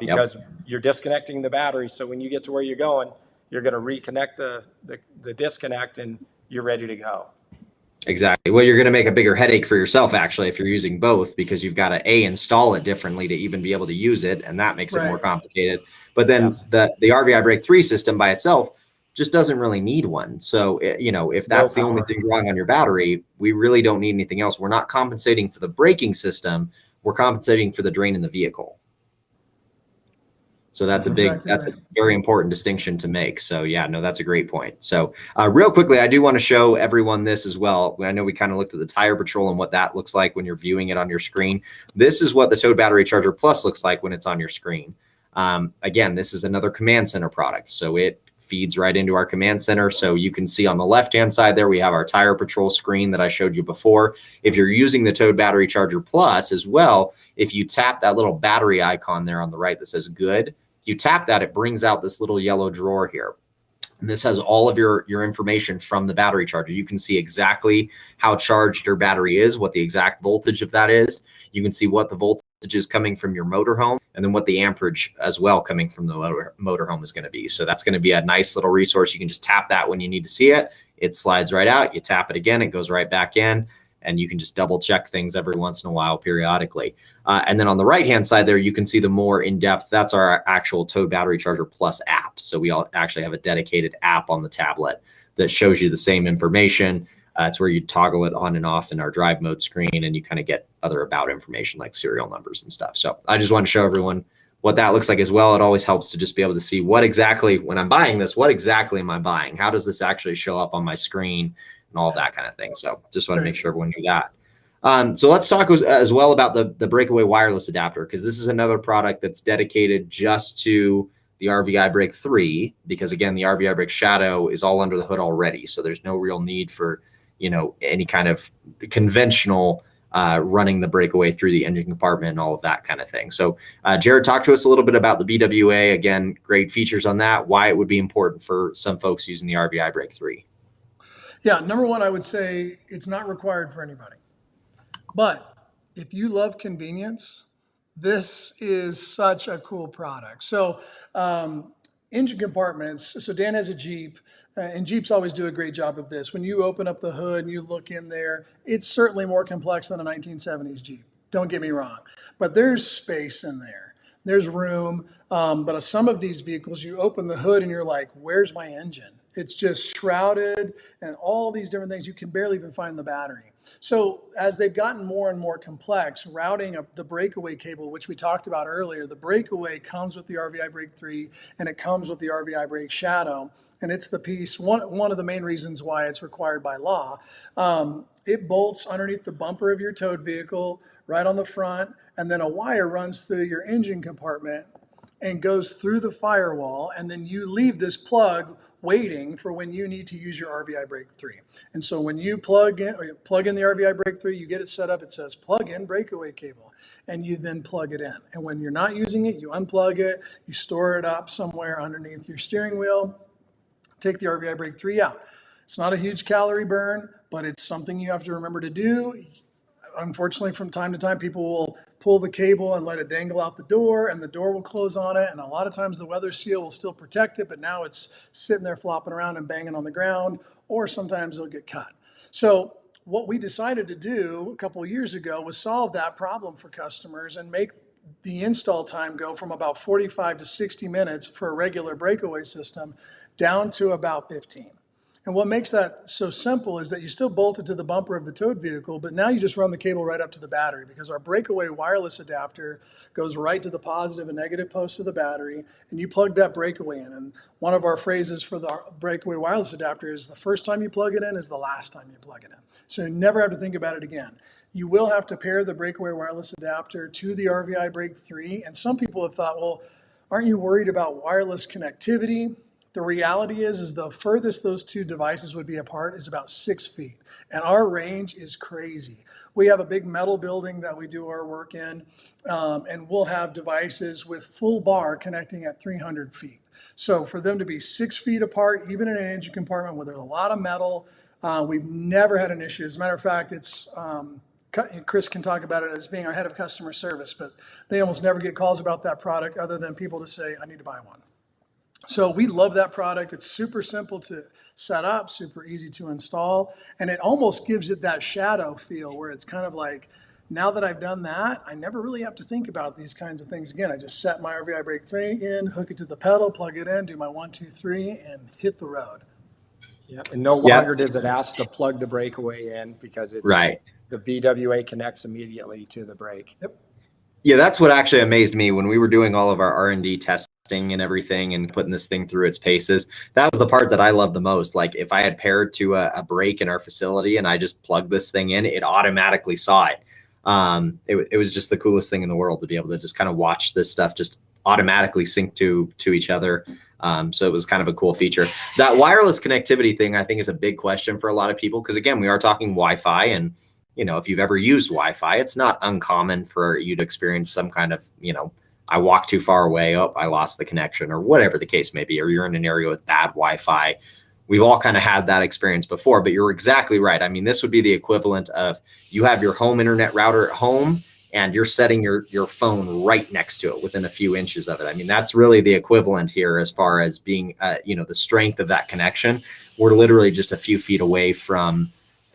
Because you're disconnecting the battery. So when you get to where you're going, you're going to reconnect the disconnect and you're ready to go. Exactly. Well, you're going to make a bigger headache for yourself, actually, if you're using both, because you've got to install it differently to even be able to use it. And that makes it more complicated. But then the RVibrake 3 system by itself just doesn't really need one. So, you know, if that's the only thing wrong on your battery, we really don't need anything else. We're not compensating for the braking system. We're compensating for the drain in the vehicle. So that's a very important distinction to make. So yeah, no, that's a great point. So real quickly, I do want to show everyone this as well. I know we kind of looked at the tire patrol and what that looks like when you're viewing it on your screen. This is what the Toad Battery Charger Plus looks like when it's on your screen. Again, this is another command center product. So it feeds right into our command center. So you can see on the left-hand side there, we have our tire patrol screen that I showed you before. If you're using the Toad Battery Charger Plus as well, if you tap that little battery icon there on the right that says good, you tap that, it brings out this little yellow drawer here. And this has all of your information from the battery charger. You can see exactly how charged your battery is, what the exact voltage of that is. You can see what the voltage is coming from your motorhome, and then what the amperage as well coming from the motorhome is going to be. So that's going to be a nice little resource. You can just tap that when you need to see it. It slides right out. You tap it again, it goes right back in. And you can just double check things every once in a while periodically. And then on the right-hand side there, you can see the more in-depth, that's our actual Toad Battery Charger Plus app. So we all actually have a dedicated app on the tablet that shows you the same information. It's where you toggle it on and off in our drive mode screen, and you kind of get other about information like serial numbers and stuff. So I just want to show everyone what that looks like as well. It always helps to just be able to see what exactly, when I'm buying this, what exactly am I buying? How does this actually show up on my screen? And all that kind of thing. So just want to make sure everyone knew that. So let's talk as well about the Breakaway wireless adapter, because this is another product that's dedicated just to the RVibrake 3, because again, the RVibrake Shadow is all under the hood already. So there's no real need for, you know, any kind of conventional running the Breakaway through the engine compartment and all of that kind of thing. So Jerad, talk to us a little bit about the BWA. Again, great features on that, why it would be important for some folks using the RVibrake 3. Yeah, number one, I would say it's not required for anybody. But if you love convenience, this is such a cool product. So engine compartments. So Dan has a Jeep, and Jeeps always do a great job of this. When you open up the hood and you look in there, it's certainly more complex than a 1970s Jeep. Don't get me wrong, but there's space in there. There's room. But some of these vehicles, you open the hood and you're like, where's my engine? It's just shrouded and all these different things. You can barely even find the battery. So as they've gotten more and more complex, routing up the breakaway cable, which we talked about earlier, the breakaway comes with the RVibrake 3 and it comes with the RVibrake Shadow. And it's the piece, one of the main reasons why it's required by law. It bolts underneath the bumper of your towed vehicle, right on the front, and then a wire runs through your engine compartment and goes through the firewall, and then you leave this plug waiting for when you need to use your RVibrake 3. And so when you plug in the RVibrake 3, you get it set up, it says plug in breakaway cable, and you then plug it in. And when you're not using it, you unplug it, you store it up somewhere underneath your steering wheel, take the RVibrake 3 out. It's not a huge calorie burn, but it's something you have to remember to do. Unfortunately, from time to time, people will pull the cable and let it dangle out the door, and the door will close on it. And a lot of times the weather seal will still protect it, but now it's sitting there flopping around and banging on the ground, or sometimes it'll get cut. So what we decided to do a couple of years ago was solve that problem for customers and make the install time go from about 45 to 60 minutes for a regular breakaway system down to about 15. And what makes that so simple is that you still bolt it to the bumper of the towed vehicle, but now you just run the cable right up to the battery, because our breakaway wireless adapter goes right to the positive and negative posts of the battery, and you plug that breakaway in. And one of our phrases for the breakaway wireless adapter is the first time you plug it in is the last time you plug it in. So you never have to think about it again. You will have to pair the breakaway wireless adapter to the RVibrake 3, and some people have thought, well, aren't you worried about wireless connectivity? The reality is the furthest those two devices would be apart is about 6 feet. And our range is crazy. We have a big metal building that we do our work in, and we'll have devices with full bar connecting at 300 feet. So for them to be 6 feet apart, even in an engine compartment where there's a lot of metal, we've never had an issue. As a matter of fact, it's Chris can talk about it as being our head of customer service, but they almost never get calls about that product other than people to say, I need to buy one. So we love that product. It's super simple to set up, super easy to install, and it almost gives it that shadow feel where it's kind of like, now that I've done that, I never really have to think about these kinds of things again. I just set my RVibrake 3 in, hook it to the pedal, plug it in, do my 1, 2, 3, and hit the road. Yeah, and no longer does it ask to plug the breakaway in, because it's right. The BWA connects immediately to the brake. Yep. Yeah, that's what actually amazed me when we were doing all of our R&D testing and everything and putting this thing through its paces. That was the part that I loved the most. Like if I had paired to a brake in our facility and I just plugged this thing in, it automatically saw it. It was just the coolest thing in the world to be able to just kind of watch this stuff just automatically sync to each other. So it was kind of a cool feature. That wireless connectivity thing, I think, is a big question for a lot of people, because again, we are talking Wi-Fi, and you know, if you've ever used Wi-Fi, it's not uncommon for you to experience some kind of, you know, I walked too far away, oh, I lost the connection, or whatever the case may be, or you're in an area with bad Wi-Fi. We've all kind of had that experience before, but you're exactly right. I mean, this would be the equivalent of you have your home internet router at home and you're setting your phone right next to it within a few inches of it. I mean, that's really the equivalent here as far as being, you know, the strength of that connection. We're literally just a few feet away from,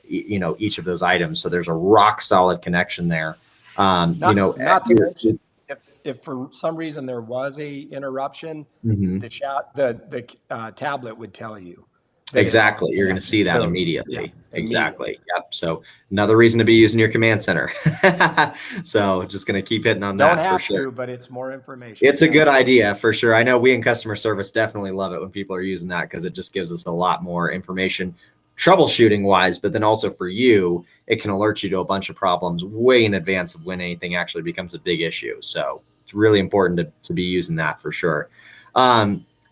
you know, each of those items. So there's a rock solid connection there. Not to mention, if for some reason there was a interruption, the tablet would tell you. Exactly. You're going to see that immediately. Yeah, exactly. Yep. So another reason to be using your command center. So just going to keep hitting on that. Don't have for sure. to, but it's more information. It's a good idea for sure. I know we in customer service definitely love it when people are using that, because it just gives us a lot more information troubleshooting wise, but then also for you, it can alert you to a bunch of problems way in advance of when anything actually becomes a big issue. So it's really important to be using that for sure.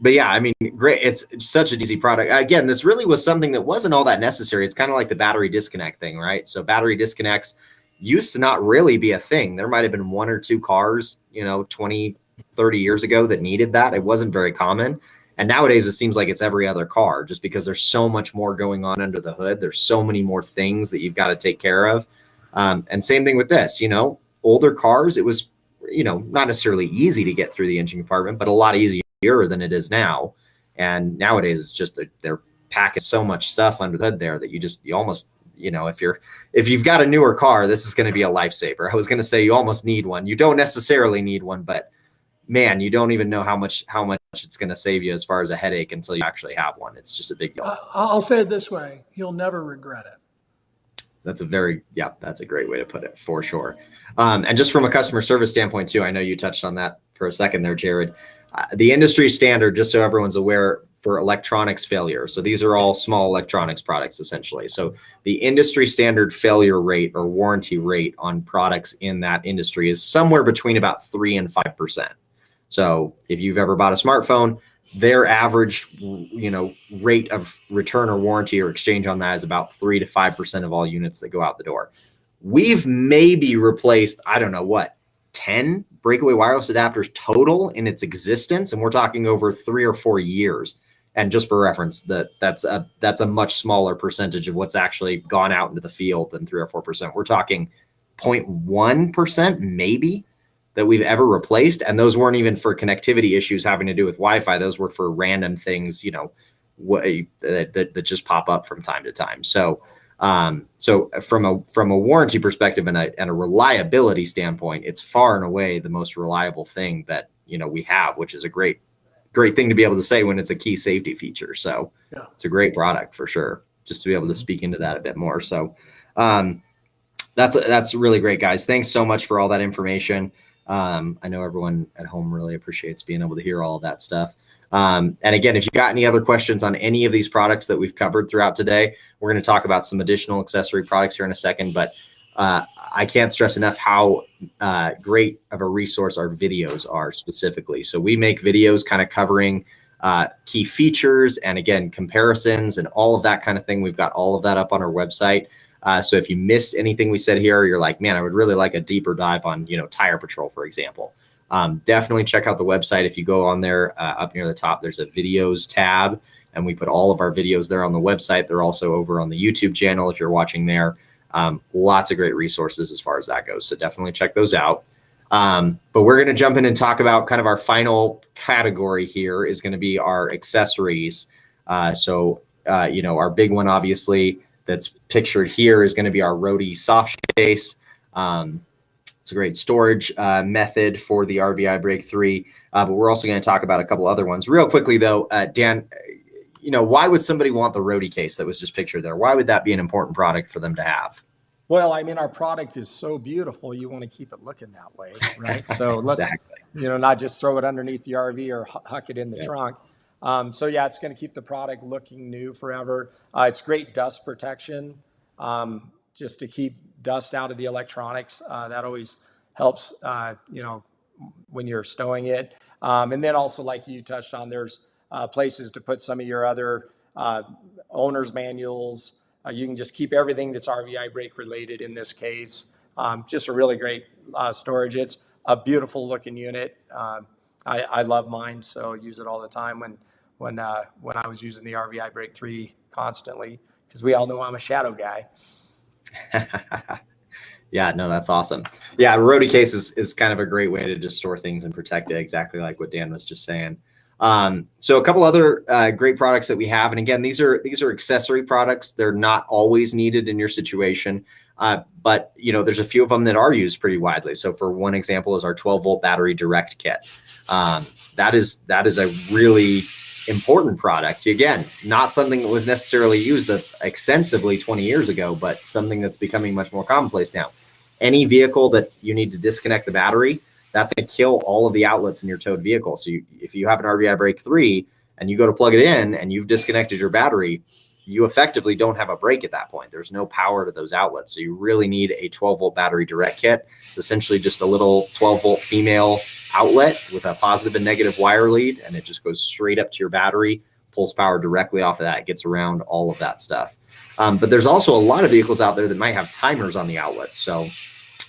But yeah, I mean, great. It's such an easy product. Again, this really was something that wasn't all that necessary. It's kind of like the battery disconnect thing, right? So battery disconnects used to not really be a thing. There might have been 1 or 2 cars, you know, 20, 30 years ago that needed that. It wasn't very common. And nowadays it seems like it's every other car, just because there's so much more going on under the hood. There's so many more things that you've got to take care of. And same thing with this, you know, older cars, it was, you know, not necessarily easy to get through the engine compartment, but a lot easier clearer than it is now. And nowadays it's just they're packing so much stuff under the hood there that you almost, if you've got a newer car, this is going to be a lifesaver. I was going to say you almost need one. You don't necessarily need one, but man, you don't even know how much it's going to save you as far as a headache until you actually have one. It's just a big deal. I'll say it this way: you'll never regret it. That's a great way to put it, for sure. And just from a customer service standpoint too, I know you touched on that for a second there, Jerad. The industry standard, just so everyone's aware, for electronics failure. So these are all small electronics products essentially. So the industry standard failure rate or warranty rate on products in that industry is somewhere between about 3 and 5%. So if you've ever bought a smartphone, their average, rate of return or warranty or exchange on that is about 3 to 5% of all units that go out the door. We've maybe replaced, 10 Breakaway wireless adapters total in its existence, and we're talking over 3 or 4 years. And just for reference, that's a much smaller percentage of what's actually gone out into the field than 3 or 4%. We're talking 0.1% maybe that we've ever replaced, and those weren't even for connectivity issues having to do with Wi-Fi. Those were for random things, that just pop up from time to time. So from a warranty perspective and a reliability standpoint, it's far and away the most reliable thing that we have, which is a great thing to be able to say when it's a key safety feature. So yeah, it's a great product for sure, just to be able to speak into that a bit more. So that's really great, guys. Thanks so much for all that information. I know everyone at home really appreciates being able to hear all of that stuff. And again, if you got any other questions on any of these products that we've covered throughout today, we're going to talk about some additional accessory products here in a second, but I can't stress enough how great of a resource our videos are specifically. So we make videos kind of covering key features and again, comparisons and all of that kind of thing. We've got all of that up on our website. So if you missed anything we said here, or you're like, man, I would really like a deeper dive on, tire patrol, for example. Definitely check out the website. If you go on there up near the top, there's a videos tab, and we put all of our videos there on the website. They're also over on the YouTube channel if you're watching there. Lots of great resources as far as that goes. So definitely check those out. But we're going to jump in and talk about kind of our final category here is going to be our accessories. Our big one, obviously, that's pictured here is going to be our Roadie soft case. It's a great storage method for the RVibrake 3, but we're also going to talk about a couple other ones. Real quickly, though, Dan, why would somebody want the Roadie case that was just pictured there? Why would that be an important product for them to have? Well, our product is so beautiful, you want to keep it looking that way, right? So let's, not just throw it underneath the RV or huck it in the trunk. It's going to keep the product looking new forever. It's great dust protection, just to keep dust out of the electronics. That always helps, when you're stowing it. And then also, like you touched on, there's places to put some of your other owner's manuals. You can just keep everything that's RVibrake related in this case. Just a really great storage. It's a beautiful looking unit. I love mine, so I use it all the time when I was using the RVibrake 3 constantly, because we all know I'm a Shadow guy. Yeah, no, that's awesome. Yeah, Roadie case is kind of a great way to just store things and protect it, exactly like what Dan was just saying. So a couple other great products that we have, and again, these are accessory products. They're not always needed in your situation, but there's a few of them that are used pretty widely. So for one example is our 12-volt battery direct kit. That is a really important product. Again, not something that was necessarily used extensively 20 years ago, but something that's becoming much more commonplace now. Any vehicle that you need to disconnect the battery, that's going to kill all of the outlets in your towed vehicle. So if you have an RVibrake 3 and you go to plug it in and you've disconnected your battery, you effectively don't have a break at that point. There's no power to those outlets. So you really need a 12-volt battery direct kit. It's essentially just a little 12-volt female outlet with a positive and negative wire lead, and it just goes straight up to your battery, pulls power directly off of that. It gets around all of that stuff. But there's also a lot of vehicles out there that might have timers on the outlets. So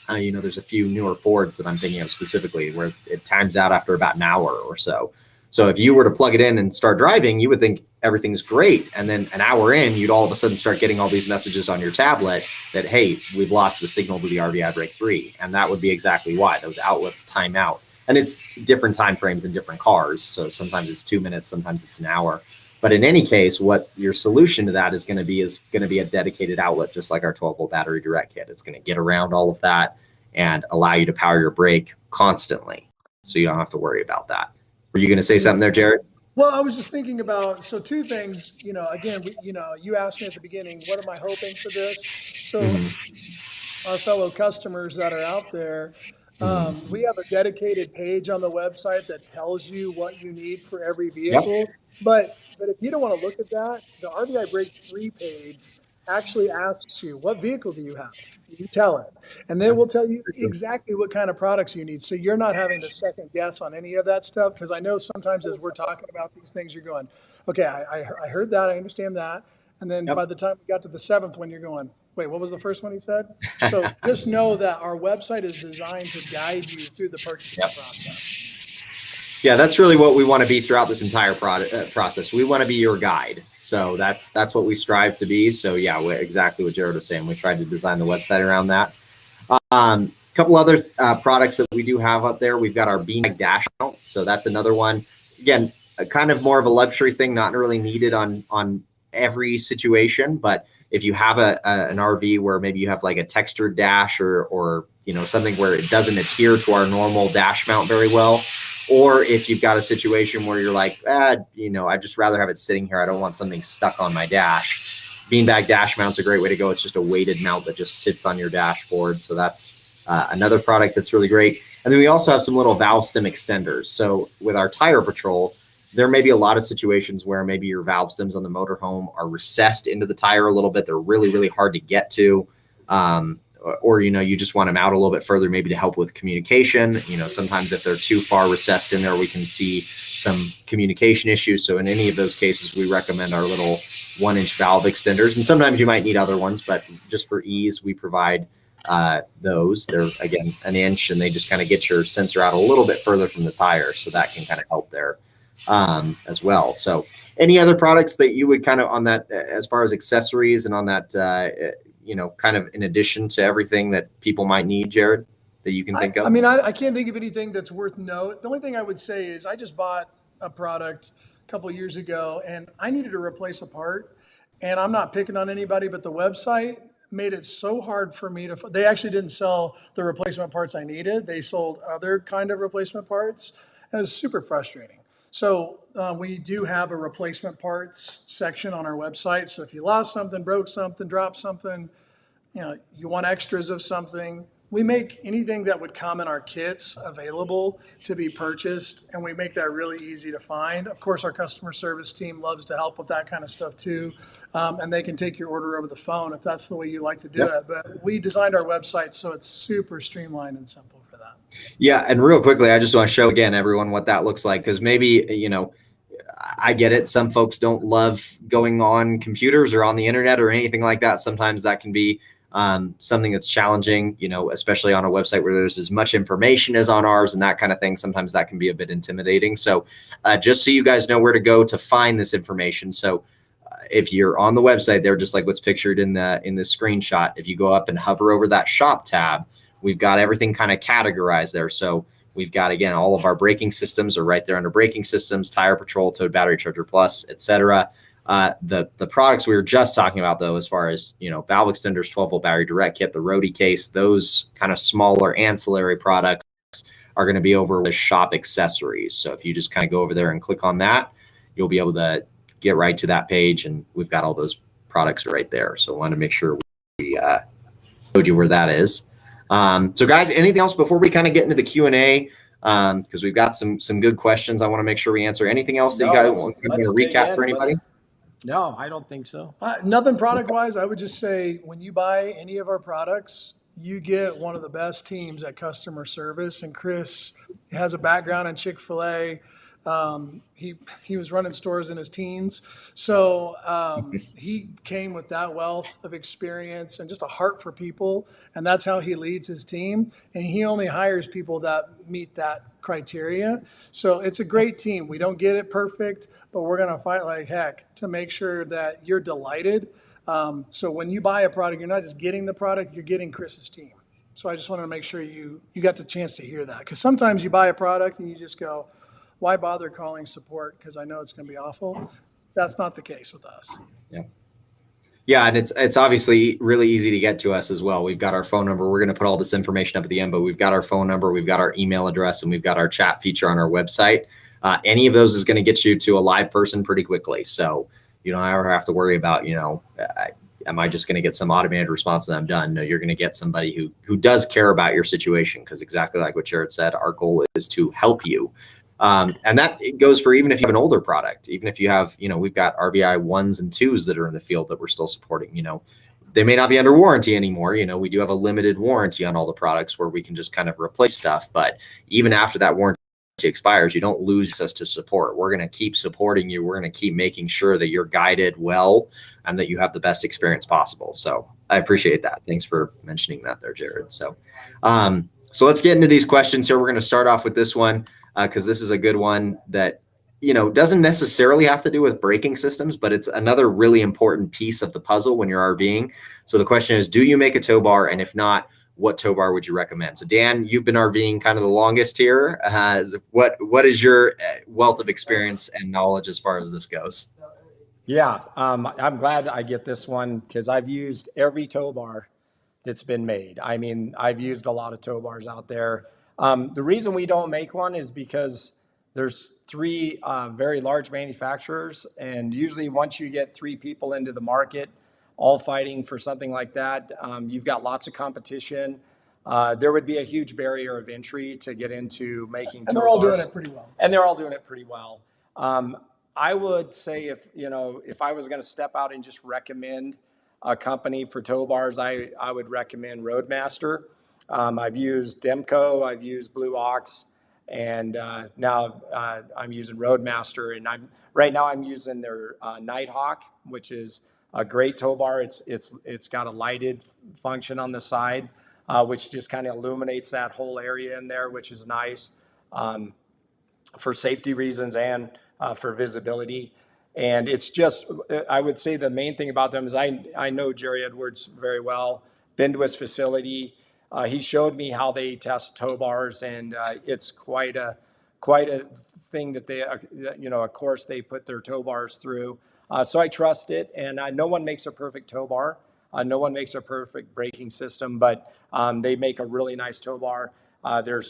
there's a few newer Fords that I'm thinking of specifically where it times out after about an hour or so. So if you were to plug it in and start driving, you would think everything's great. And then an hour in, you'd all of a sudden start getting all these messages on your tablet that, hey, we've lost the signal to the RVibrake 3. And that would be exactly why. Those outlets time out. And it's different time frames in different cars. So sometimes it's 2 minutes, sometimes it's an hour. But in any case, what your solution to that is going to be a dedicated outlet, just like our 12-volt battery direct kit. It's going to get around all of that and allow you to power your brake constantly. So you don't have to worry about that. Were you going to say something there, Jerad? Well, I was just thinking about, so two things, again, you asked me at the beginning, what am I hoping for this? So our fellow customers that are out there, we have a dedicated page on the website that tells you what you need for every vehicle. Yep. But if you don't want to look at that, the RVibrake 3 page actually asks you, what vehicle do you have? You tell it. And then we'll tell you exactly what kind of products you need. So you're not having to second guess on any of that stuff. Because I know sometimes as we're talking about these things, you're going, okay, I heard that, I understand that. And then by the time we got to the 7th one, you're going, wait, what was the first one he said? So just know that our website is designed to guide you through the purchasing process. Yeah, that's really what we want to be throughout this entire process. We want to be your guide. So that's what we strive to be. So yeah, exactly what Jerad was saying. We tried to design the website around that. A couple other products that we do have up there. We've got our beanbag dash mount. So that's another one. Again, kind of more of a luxury thing, not really needed on every situation. But if you have an RV where maybe you have like a textured dash or something where it doesn't adhere to our normal dash mount very well, or if you've got a situation where you're like, I'd just rather have it sitting here. I don't want something stuck on my dash. Beanbag dash mount's a great way to go. It's just a weighted mount that just sits on your dashboard. So that's another product that's really great. And then we also have some little valve stem extenders. So with our tire patrol, there may be a lot of situations where maybe your valve stems on the motorhome are recessed into the tire a little bit. They're really, really hard to get to. Or you just want them out a little bit further, maybe to help with communication. Sometimes if they're too far recessed in there, we can see some communication issues. So in any of those cases, we recommend our little 1-inch valve extenders. And sometimes you might need other ones, but just for ease, we provide those. They're, again, 1 inch, and they just kind of get your sensor out a little bit further from the tire. So that can kind of help there as well. So any other products that you would kind of on that, as far as accessories and on that, kind of in addition to everything that people might need, Jerad, that you can think of? I mean, I can't think of anything that's worth note. The only thing I would say is I just bought a product a couple of years ago and I needed to replace a part. And I'm not picking on anybody, but the website made it so hard for me they actually didn't sell the replacement parts I needed. They sold other kind of replacement parts. And it was super frustrating. So we do have a replacement parts section on our website. So if you lost something, broke something, dropped something, you want extras of something, we make anything that would come in our kits available to be purchased, and we make that really easy to find. Of course, our customer service team loves to help with that kind of stuff too, and they can take your order over the phone if that's the way you like to do it. But we designed our website so it's super streamlined and simple for that. Yeah, and real quickly, I just want to show again everyone what that looks like, because maybe, I get it. Some folks don't love going on computers or on the internet or anything like that. Sometimes that can be something that's challenging, especially on a website where there's as much information as on ours and that kind of thing. Sometimes that can be a bit intimidating. So just so you guys know where to go to find this information. So if you're on the website there, just like what's pictured in this screenshot, if you go up and hover over that shop tab, we've got everything kind of categorized there. So we've got, again, all of our braking systems are right there under braking systems, tire patrol, towed battery charger plus, etc. The products we were just talking about, though, as far as, valve extenders, 12-volt battery direct kit, the roadie case, those kind of smaller ancillary products are going to be over with shop accessories. So if you just kind of go over there and click on that, you'll be able to get right to that page, and we've got all those products right there. So I want to make sure we showed you where that is. So guys, anything else before we kind of get into the Q&A? Because we've got some good questions I want to make sure we answer. Anything else that you guys want to recap for anybody? No, I don't think so. Nothing product-wise. I would just say when you buy any of our products, you get one of the best teams at customer service. And Chris has a background in Chick-fil-A. He was running stores in his teens. So he came with that wealth of experience and just a heart for people. And that's how he leads his team. And he only hires people that meet that criteria. So it's a great team. We don't get it perfect, but we're going to fight like heck to make sure that you're delighted. So when you buy a product, you're not just getting the product, you're getting Chris's team. So I just wanted to make sure you got the chance to hear that, because sometimes you buy a product and you just go, why bother calling support? Because I know it's going to be awful. That's not the case with us. Yeah. Yeah, and it's obviously really easy to get to us as well. We've got our phone number. We're going to put all this information up at the end, but we've got our phone number, we've got our email address, and we've got our chat feature on our website. Any of those is going to get you to a live person pretty quickly. So you don't ever have to worry about, am I just going to get some automated response and I'm done? No, you're going to get somebody who does care about your situation, because exactly like what Jerad said, our goal is to help you. And that goes for even if you have an older product, even if you have, we've got RVI 1s and 2s that are in the field that we're still supporting. They may not be under warranty anymore. We do have a limited warranty on all the products where we can just kind of replace stuff. But even after that warranty expires, you don't lose access to support. We're going to keep supporting you. We're going to keep making sure that you're guided well and that you have the best experience possible. So I appreciate that. Thanks for mentioning that there, Jerad. So let's get into these questions here. We're going to start off with this one, because this is a good one that, doesn't necessarily have to do with braking systems, but it's another really important piece of the puzzle when you're RVing. So the question is, do you make a tow bar? And if not, what tow bar would you recommend? So Dan, you've been RVing kind of the longest here. What is your wealth of experience and knowledge as far as this goes? Yeah, I'm glad I get this one, because I've used every tow bar that's been made. I mean, I've used a lot of tow bars out there. The reason we don't make one is because there's 3 very large manufacturers, and usually once you get 3 people into the market, all fighting for something like that, you've got lots of competition. There would be a huge barrier of entry to get into making tow bars. And they're all doing it pretty well. And they're all doing it pretty well. I would say if I was going to step out and just recommend a company for tow bars, I would recommend Roadmaster. I've used Demco, I've used Blue Ox, and now I'm using Roadmaster. And right now I'm using their Nighthawk, which is a great tow bar. It's got a lighted function on the side, which just kind of illuminates that whole area in there, which is nice for safety reasons and for visibility. And it's just, I would say the main thing about them is I know Jerry Edwards very well, been to his facility. He showed me how they test tow bars, and it's quite a thing that they, a course they put their tow bars through. So I trust it, and no one makes a perfect tow bar. No one makes a perfect braking system, but they make a really nice tow bar. Their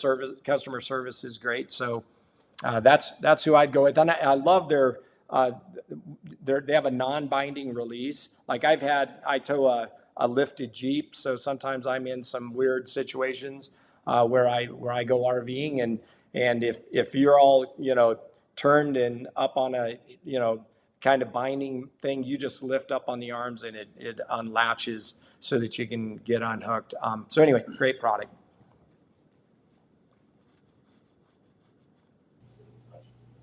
customer service is great. So that's who I'd go with. And I love they have a non-binding release. Like I tow a lifted Jeep, so sometimes I'm in some weird situations where I go RVing, and if you're all turned and up on a kind of binding thing, you just lift up on the arms and it unlatches so that you can get unhooked. So anyway, great product.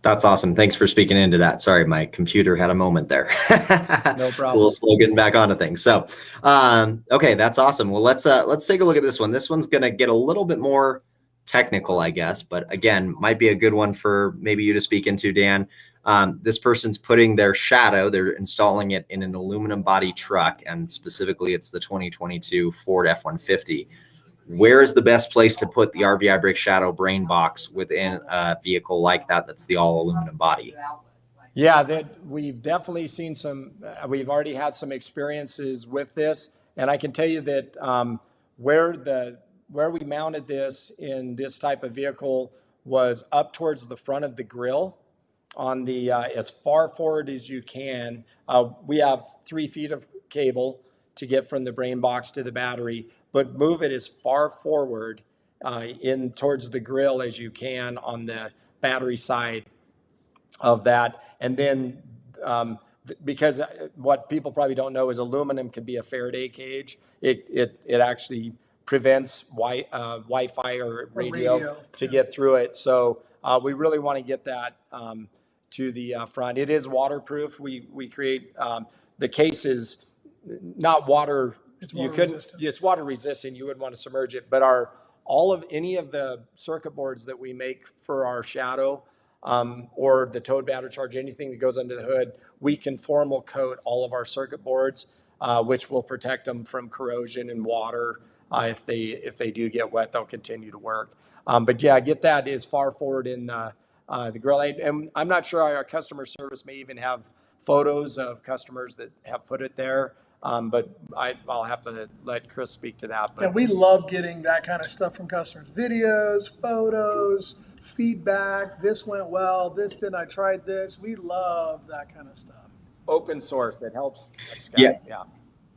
That's awesome. Thanks for speaking into that. Sorry, my computer had a moment there. No problem. It's a little slow getting back onto things. So, okay, that's awesome. Well, let's take a look at this one. This one's going to get a little bit more technical, I guess, but again, might be a good one for maybe you to speak into, Dan. This person's putting their Shadow, they're installing it in an aluminum body truck, and specifically it's the 2022 Ford F-150. Where is the best place to put the RVibrake Shadow brain box within a vehicle like that that's the all aluminum body? Yeah, we've definitely seen we've already had some experiences with this, and I can tell you that where we mounted this in this type of vehicle was up towards the front of the grill, on the as far forward as you can. We have 3 feet of cable to get from the brain box to the battery, but move it as far forward in towards the grill as you can on the battery side of that. And then because what people probably don't know is aluminum can be a Faraday cage. It actually prevents Wi-Fi or radio to get through it. So we really want to get that to the front. It is waterproof. We create the case is not water. It's water resistant. It's water resistant. You wouldn't want to submerge it. But any of the circuit boards that we make for our Shadow or the towed battery charge, anything that goes under the hood, we conformal coat all of our circuit boards, which will protect them from corrosion and water. If they do get wet, they'll continue to work. But yeah, get that as far forward in the grill. And I'm not sure our customer service may even have photos of customers that have put it there. But I'll have to let Chris speak to that. But And we love getting that kind of stuff from customers: videos, photos, feedback. This went well. This didn't. I tried this. We love that kind of stuff. open source, it helps the next guy. Yeah. Yeah.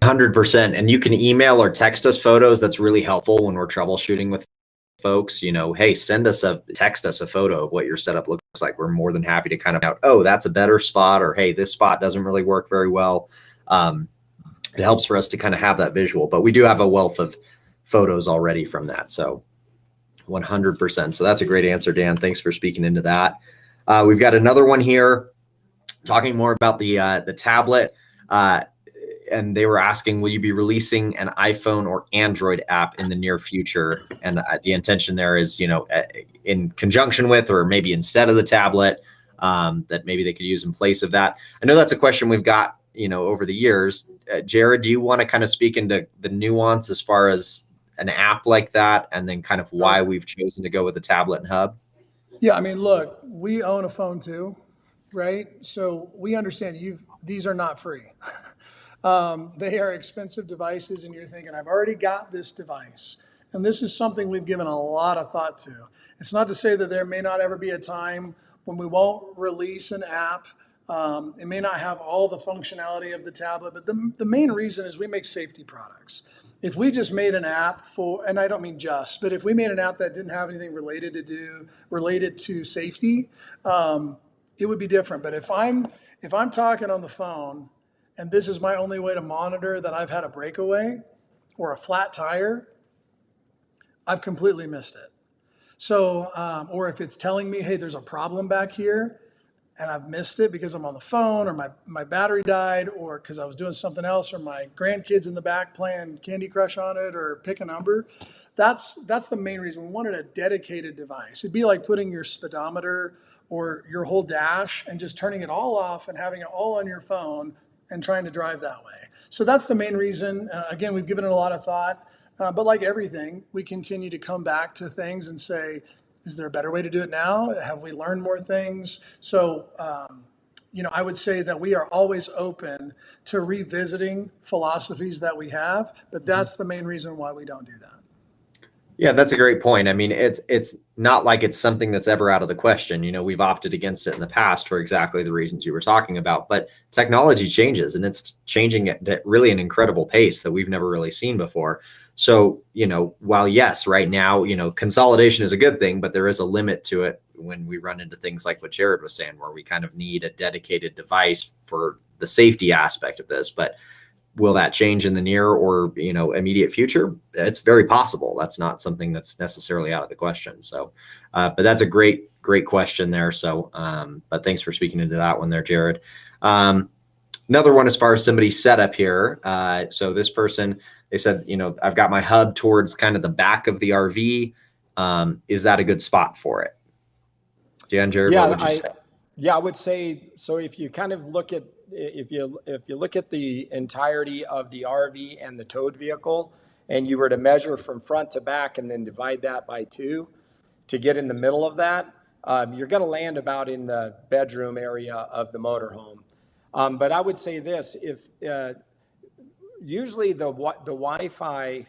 100%. And you can email or text us photos. That's really helpful when we're troubleshooting with folks. Hey, text us a photo of what your setup looks like. We're more than happy to kind of out, oh, that's a better spot, or hey, this spot doesn't really work very well. It helps for us to kind of have that visual, but we do have a wealth of photos already from that. So 100%. So that's a great answer, Dan. Thanks for speaking into that. We've got another one here talking more about the tablet. And they were asking, will you be releasing an iPhone or Android app in the near future? And the intention there is, in conjunction with, or maybe instead of the tablet, that maybe they could use in place of that. I know that's a question we've got, over the years. Jerad, do you want to kind of speak into the nuance as far as an app like that, and then kind of why we've chosen to go with the tablet and hub? Yeah, I mean, look, we own a phone too, right? So we understand these are not free. They are expensive devices, and you're thinking, I've already got this device. And this is something we've given a lot of thought to. It's not to say that there may not ever be a time when we won't release an app. It may not have all the functionality of the tablet, but the main reason is we make safety products. If we just made an app and I don't mean just, but if we made an app that didn't have anything related to safety, it would be different. But if I'm talking on the phone, and this is my only way to monitor that I've had a breakaway or a flat tire, I've completely missed it. So, or if it's telling me, hey, there's a problem back here, and I've missed it because I'm on the phone, or my battery died, or because I was doing something else, or my grandkids in the back playing Candy Crush on it, or pick a number. That's the main reason. We wanted a dedicated device. It'd be like putting your speedometer or your whole dash and just turning it all off and having it all on your phone and trying to drive that way. So that's the main reason. Again, we've given it a lot of thought, but like everything, we continue to come back to things and say, is there a better way to do it now? Have we learned more things? So, I would say that we are always open to revisiting philosophies that we have, but that's the main reason why we don't do that. Yeah, that's a great point. I mean, it's not like it's something that's ever out of the question. We've opted against it in the past for exactly the reasons you were talking about, but technology changes, and it's changing at really an incredible pace that we've never really seen before. So, while yes, right now, consolidation is a good thing, but there is a limit to it when we run into things like what Jerad was saying, where we kind of need a dedicated device for the safety aspect of this. But will that change in the near or, immediate future? It's very possible. That's not something that's necessarily out of the question. So, but that's a great question there. So, but thanks for speaking into that one there, Jerad. Another one as far as somebody's setup here. So this person, they said, I've got my hub towards kind of the back of the RV. Is that a good spot for it? Dan, Jerad, what would you say? Yeah, I would say, so if you kind of look at, if you look at the entirety of the RV and the towed vehicle, and you were to measure from front to back and then divide that by 2 to get in the middle of that, you're going to land about in the bedroom area of the motorhome. But I would say this, if usually the Wi-Fi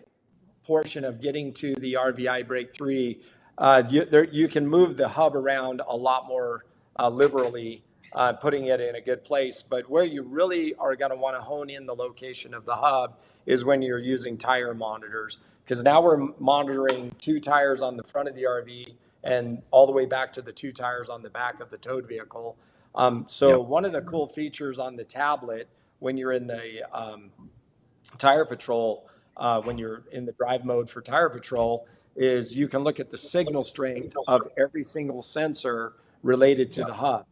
portion of getting to the RVibrake 3, you can move the hub around a lot more liberally, putting it in a good place. But where you really are going to want to hone in the location of the hub is when you're using tire monitors, because now we're monitoring 2 tires on the front of the RV and all the way back to the 2 tires on the back of the towed vehicle. One of the cool features on the tablet when you're in the tire patrol, when you're in the drive mode for tire patrol, is you can look at the signal strength of every single sensor related to the hub.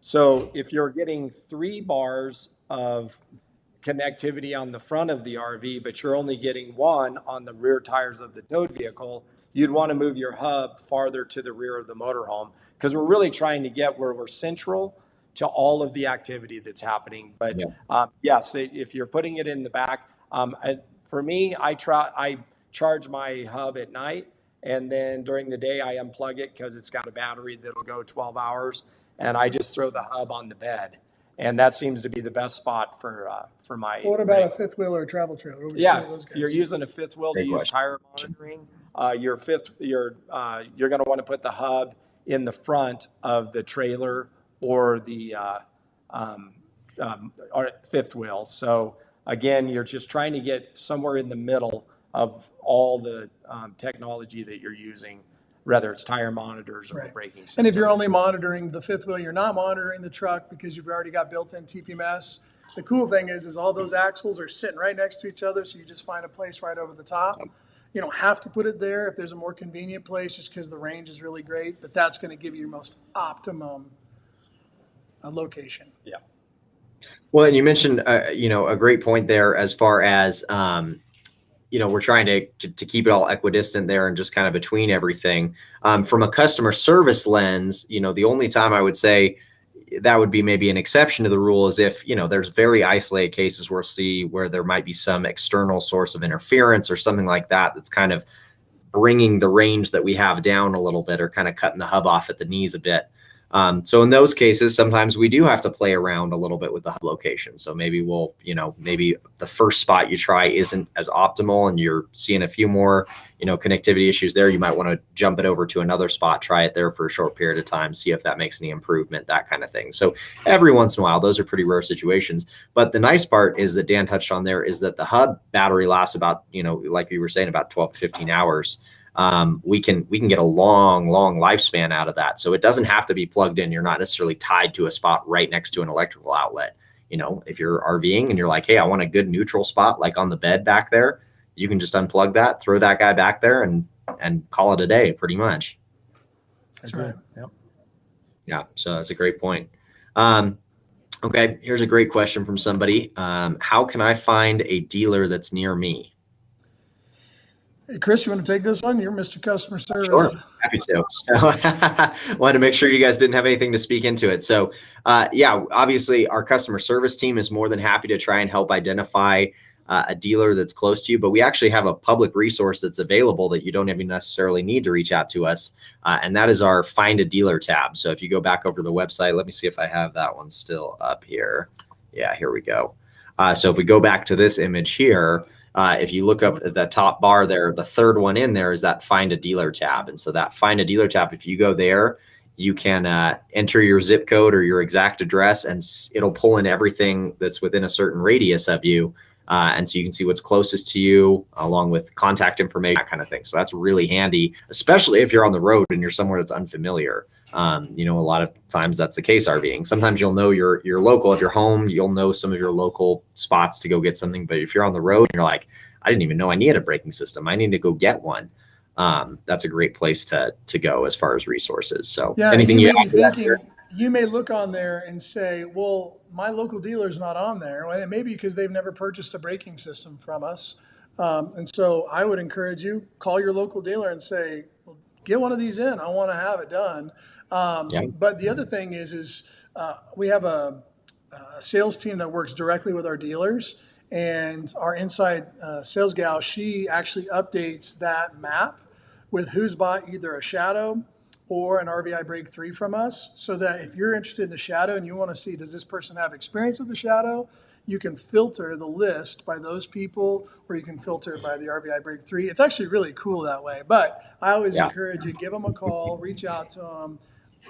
So if you're getting 3 bars of connectivity on the front of the RV, but you're only getting 1 on the rear tires of the towed vehicle, you'd want to move your hub farther to the rear of the motorhome, because we're really trying to get where we're central to all of the activity that's happening. But yes, if you're putting it in the back, for me, I charge my hub at night, and then during the day I unplug it because it's got a battery that'll go 12 hours, and I just throw the hub on the bed, and that seems to be the best spot for my. What about rig. a fifth wheel or a travel trailer? What would you Yeah, say to those guys? you're using a fifth wheel to Great use question. tire monitoring. You're going to want to put the hub in the front of the trailer or the or fifth wheel. So again, you're just trying to get somewhere in the middle of all the technology that you're using, whether it's tire monitors or the braking system. And if you're only monitoring the fifth wheel, you're not monitoring the truck because you've already got built-in TPMS. The cool thing is all those axles are sitting right next to each other, so you just find a place right over the top. You don't have to put it there if there's a more convenient place just because the range is really great, but that's going to give you your most optimum location. Yeah. Well, and you mentioned, a great point there as far as, we're trying to keep it all equidistant there and just kind of between everything. From a customer service lens, the only time I would say that would be maybe an exception to the rule is if, there's very isolated cases where there might be some external source of interference or something like that that's kind of bringing the range that we have down a little bit or kind of cutting the hub off at the knees a bit. So in those cases, sometimes we do have to play around a little bit with the hub location. So maybe maybe the first spot you try isn't as optimal and you're seeing a few more, connectivity issues there. You might want to jump it over to another spot, try it there for a short period of time, see if that makes any improvement, that kind of thing. So every once in a while, those are pretty rare situations. But the nice part is that Dan touched on there is that the hub battery lasts about, like we were saying, about 12 to 15 hours. We can get a long lifespan out of that. So it doesn't have to be plugged in. You're not necessarily tied to a spot right next to an electrical outlet. If you're RVing and you're like, hey, I want a good neutral spot, like on the bed back there, you can just unplug that, throw that guy back there and call it a day pretty much. That's right. Yep. Yeah. So that's a great point. Okay. Here's a great question from somebody. How can I find a dealer that's near me? Hey, Chris, you want to take this one? You're Mr. Customer Service. Sure, happy to. So wanted to make sure you guys didn't have anything to speak into it. So obviously our customer service team is more than happy to try and help identify a dealer that's close to you, but we actually have a public resource that's available that you don't even necessarily need to reach out to us. And that is our Find a Dealer tab. So if you go back over to the website, let me see if I have that one still up here. Yeah, here we go. So if we go back to this image here, if you look up at the top bar there, the third one in there is that Find a Dealer tab. And so that Find a Dealer tab, if you go there, you can enter your zip code or your exact address, and it'll pull in everything that's within a certain radius of you. And so you can see what's closest to you along with contact information, that kind of thing. So that's really handy, especially if you're on the road and you're somewhere that's unfamiliar. A lot of times that's the case RVing. Sometimes you'll know your local. If you're home, you'll know some of your local spots to go get something. But if you're on the road and you're like, I didn't even know I needed a braking system, I need to go get one. That's a great place to go as far as resources. So anything you may be thinking, you may look on there and say, well, my local dealer's not on there. Well, it may be because they've never purchased a braking system from us. And so I would encourage you, call your local dealer and say, well, get one of these in. I want to have it done. But the other thing is we have a sales team that works directly with our dealers, and our inside sales gal, she actually updates that map with who's bought either a Shadow or an RVibrake 3 from us, so that if you're interested in the Shadow and you want to see, does this person have experience with the Shadow, you can filter the list by those people, or you can filter it by the RVibrake 3. It's actually really cool that way. But I always encourage you, give them a call, reach out to them.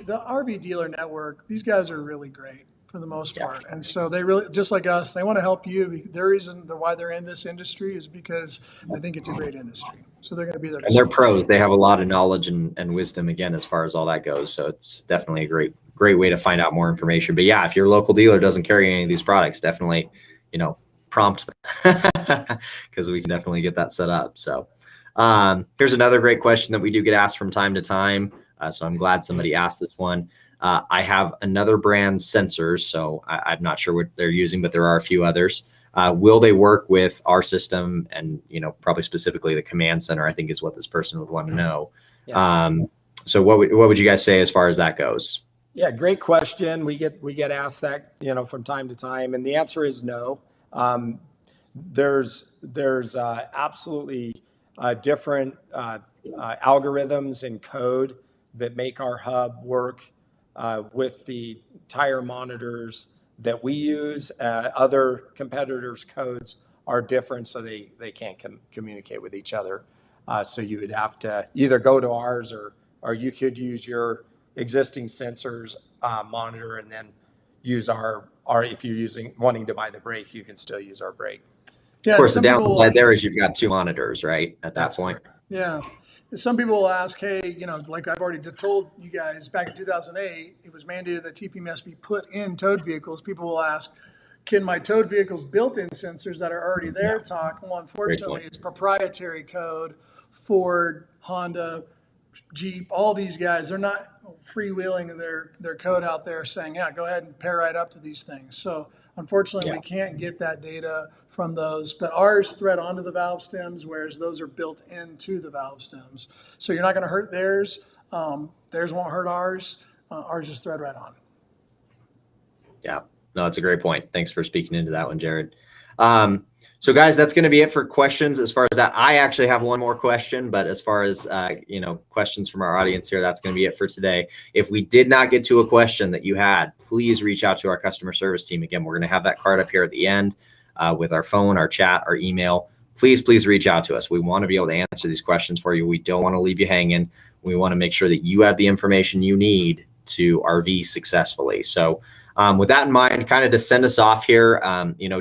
The RV dealer network, these guys are really great for the most part. And so they really, just like us, they want to help you. The reason why they're in this industry is because I think it's a great industry. So they're going to be there. And they're pros. They have a lot of knowledge and wisdom, again, as far as all that goes. So it's definitely a great way to find out more information. But yeah, if your local dealer doesn't carry any of these products, definitely, prompt them because we can definitely get that set up. So here's another great question that we do get asked from time to time. So I'm glad somebody asked this one. I have another brand's sensors, so I'm not sure what they're using, but there are a few others. Will they work with our system? And, probably specifically the command center, I think is what this person would want to know. So what would you guys say as far as that goes? Yeah, great question. We get asked that, from time to time, and the answer is no. There's absolutely different algorithms and code that make our hub work with the tire monitors that we use. Other competitors' codes are different, so they can't communicate with each other. So you would have to either go to ours, or you could use your existing sensors monitor and then use our if you're wanting to buy the brake, you can still use our brake. Yeah, of course, the downside there is you've got 2 monitors, right? At that point. Yeah. Some people will ask, hey, like I've already told you guys, back in 2008, it was mandated that TP must be put in towed vehicles. People will ask, can my towed vehicles built-in sensors that are already there talk? Well, unfortunately, it's proprietary code. Ford, Honda, Jeep, all these guys, they're not freewheeling their code out there saying, yeah, go ahead and pair right up to these things. So unfortunately, we can't get that data from those, but ours thread onto the valve stems, whereas those are built into the valve stems. So you're not going to hurt theirs. Theirs won't hurt ours. Ours just thread right on. Yeah, no, that's a great point. Thanks for speaking into that one, Jerad. So guys, that's going to be it for questions. As far as that, I actually have one more question, but as far as, questions from our audience here, that's going to be it for today. If we did not get to a question that you had, please reach out to our customer service team. Again, we're going to have that card up here at the end with our phone, our chat, our email. Please reach out to us. We want to be able to answer these questions for you. We don't want to leave you hanging. We want to make sure that you have the information you need to RV successfully. So with that in mind, kind of to send us off here,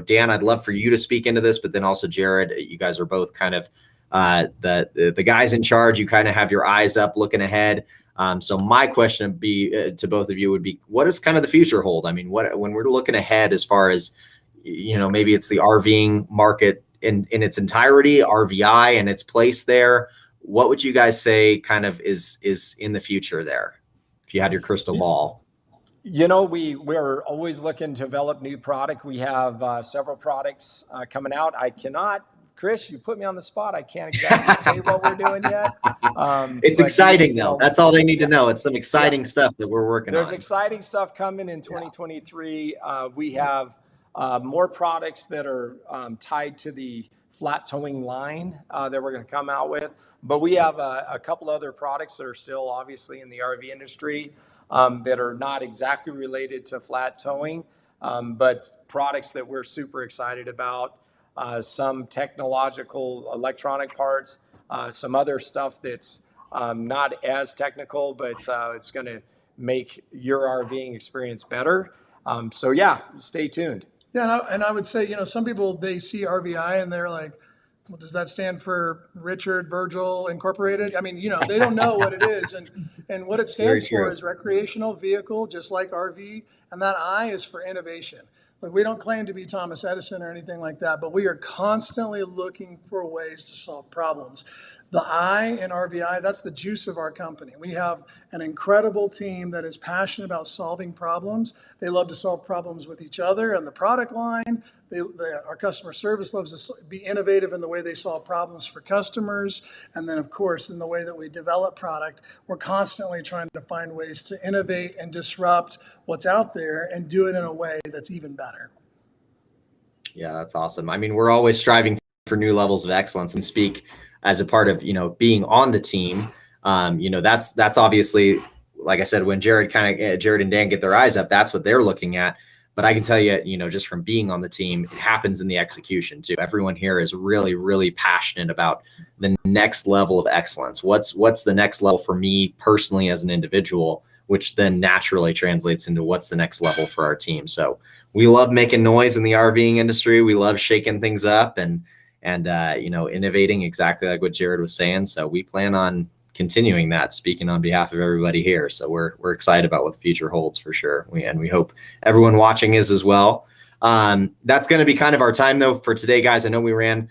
Dan, I'd love for you to speak into this, but then also Jerad, you guys are both kind of the guys in charge. You kind of have your eyes up looking ahead. So my question would be to both of you would be, what does kind of the future hold? I mean, when we're looking ahead as far as, maybe it's the RVing market in its entirety, RVI and its place there, what would you guys say kind of is in the future there? If you had your crystal ball. We're always looking to develop new product. We have several products coming out. Chris, you put me on the spot. I can't exactly say what we're doing yet. It's exciting though. That's all they need to know. It's some exciting stuff that we're working on. There's exciting stuff coming in 2023. We have more products that are tied to the flat towing line that we're going to come out with. But we have a couple other products that are still obviously in the RV industry that are not exactly related to flat towing, but products that we're super excited about. Some technological electronic parts, some other stuff that's not as technical, but it's going to make your RVing experience better. Stay tuned. Yeah, and I would say, some people, they see RVI and they're like, well, does that stand for Richard Virgil Incorporated? I mean, they don't know what it is. And what it stands for is recreational vehicle, just like RV. And that I is for innovation. Like, we don't claim to be Thomas Edison or anything like that, but we are constantly looking for ways to solve problems. The I in RVI, that's the juice of our company. We have an incredible team that is passionate about solving problems. They love to solve problems with each other and the product line. Our customer service loves to be innovative in the way they solve problems for customers. And then, of course, in the way that we develop product, we're constantly trying to find ways to innovate and disrupt what's out there and do it in a way that's even better. Yeah, that's awesome. I mean, we're always striving for new levels of excellence and speak as a part of, being on the team. That's obviously, like I said, when Jerad and Dan get their eyes up, that's what they're looking at. But I can tell you, just from being on the team, it happens in the execution too. Everyone here is really, really passionate about the next level of excellence. What's the next level for me personally as an individual, which then naturally translates into what's the next level for our team. So we love making noise in the RVing industry. We love shaking things up and innovating, exactly like what Jerad was saying. So we plan on continuing that, speaking on behalf of everybody here. So we're excited about what the future holds for sure. We hope everyone watching is as well. That's going to be kind of our time though for today, guys. I know we ran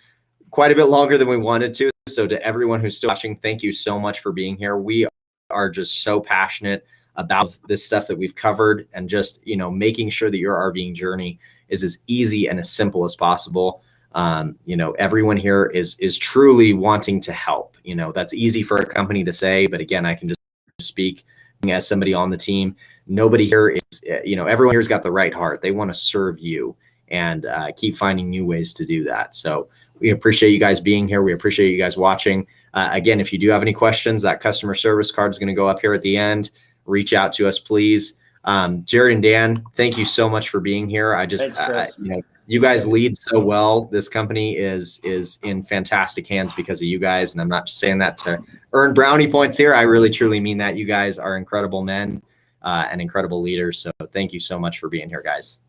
quite a bit longer than we wanted to. So to everyone who's still watching, thank you so much for being here. We are just so passionate about this stuff that we've covered and just, making sure that your RVing journey is as easy and as simple as possible. Everyone here is truly wanting to help. That's easy for a company to say, but again, I can just speak as somebody on the team. Nobody here is, everyone here's got the right heart. They want to serve you and keep finding new ways to do that. So we appreciate you guys being here. We appreciate you guys watching. Again, if you do have any questions, that customer service card is going to go up here at the end. Reach out to us, please. Jerad and Dan, thank you so much for being here. Thanks, Chris. You guys lead so well. This company is in fantastic hands because of you guys. And I'm not just saying that to earn brownie points here. I really, truly mean that. You guys are incredible men and incredible leaders. So thank you so much for being here, guys.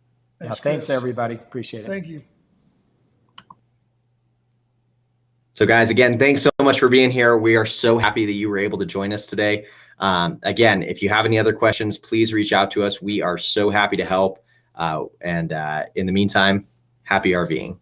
Thanks, everybody. Appreciate it. Thank you. So guys, again, thanks so much for being here. We are so happy that you were able to join us today. Again, if you have any other questions, please reach out to us. We are so happy to help. And in the meantime, happy RVing.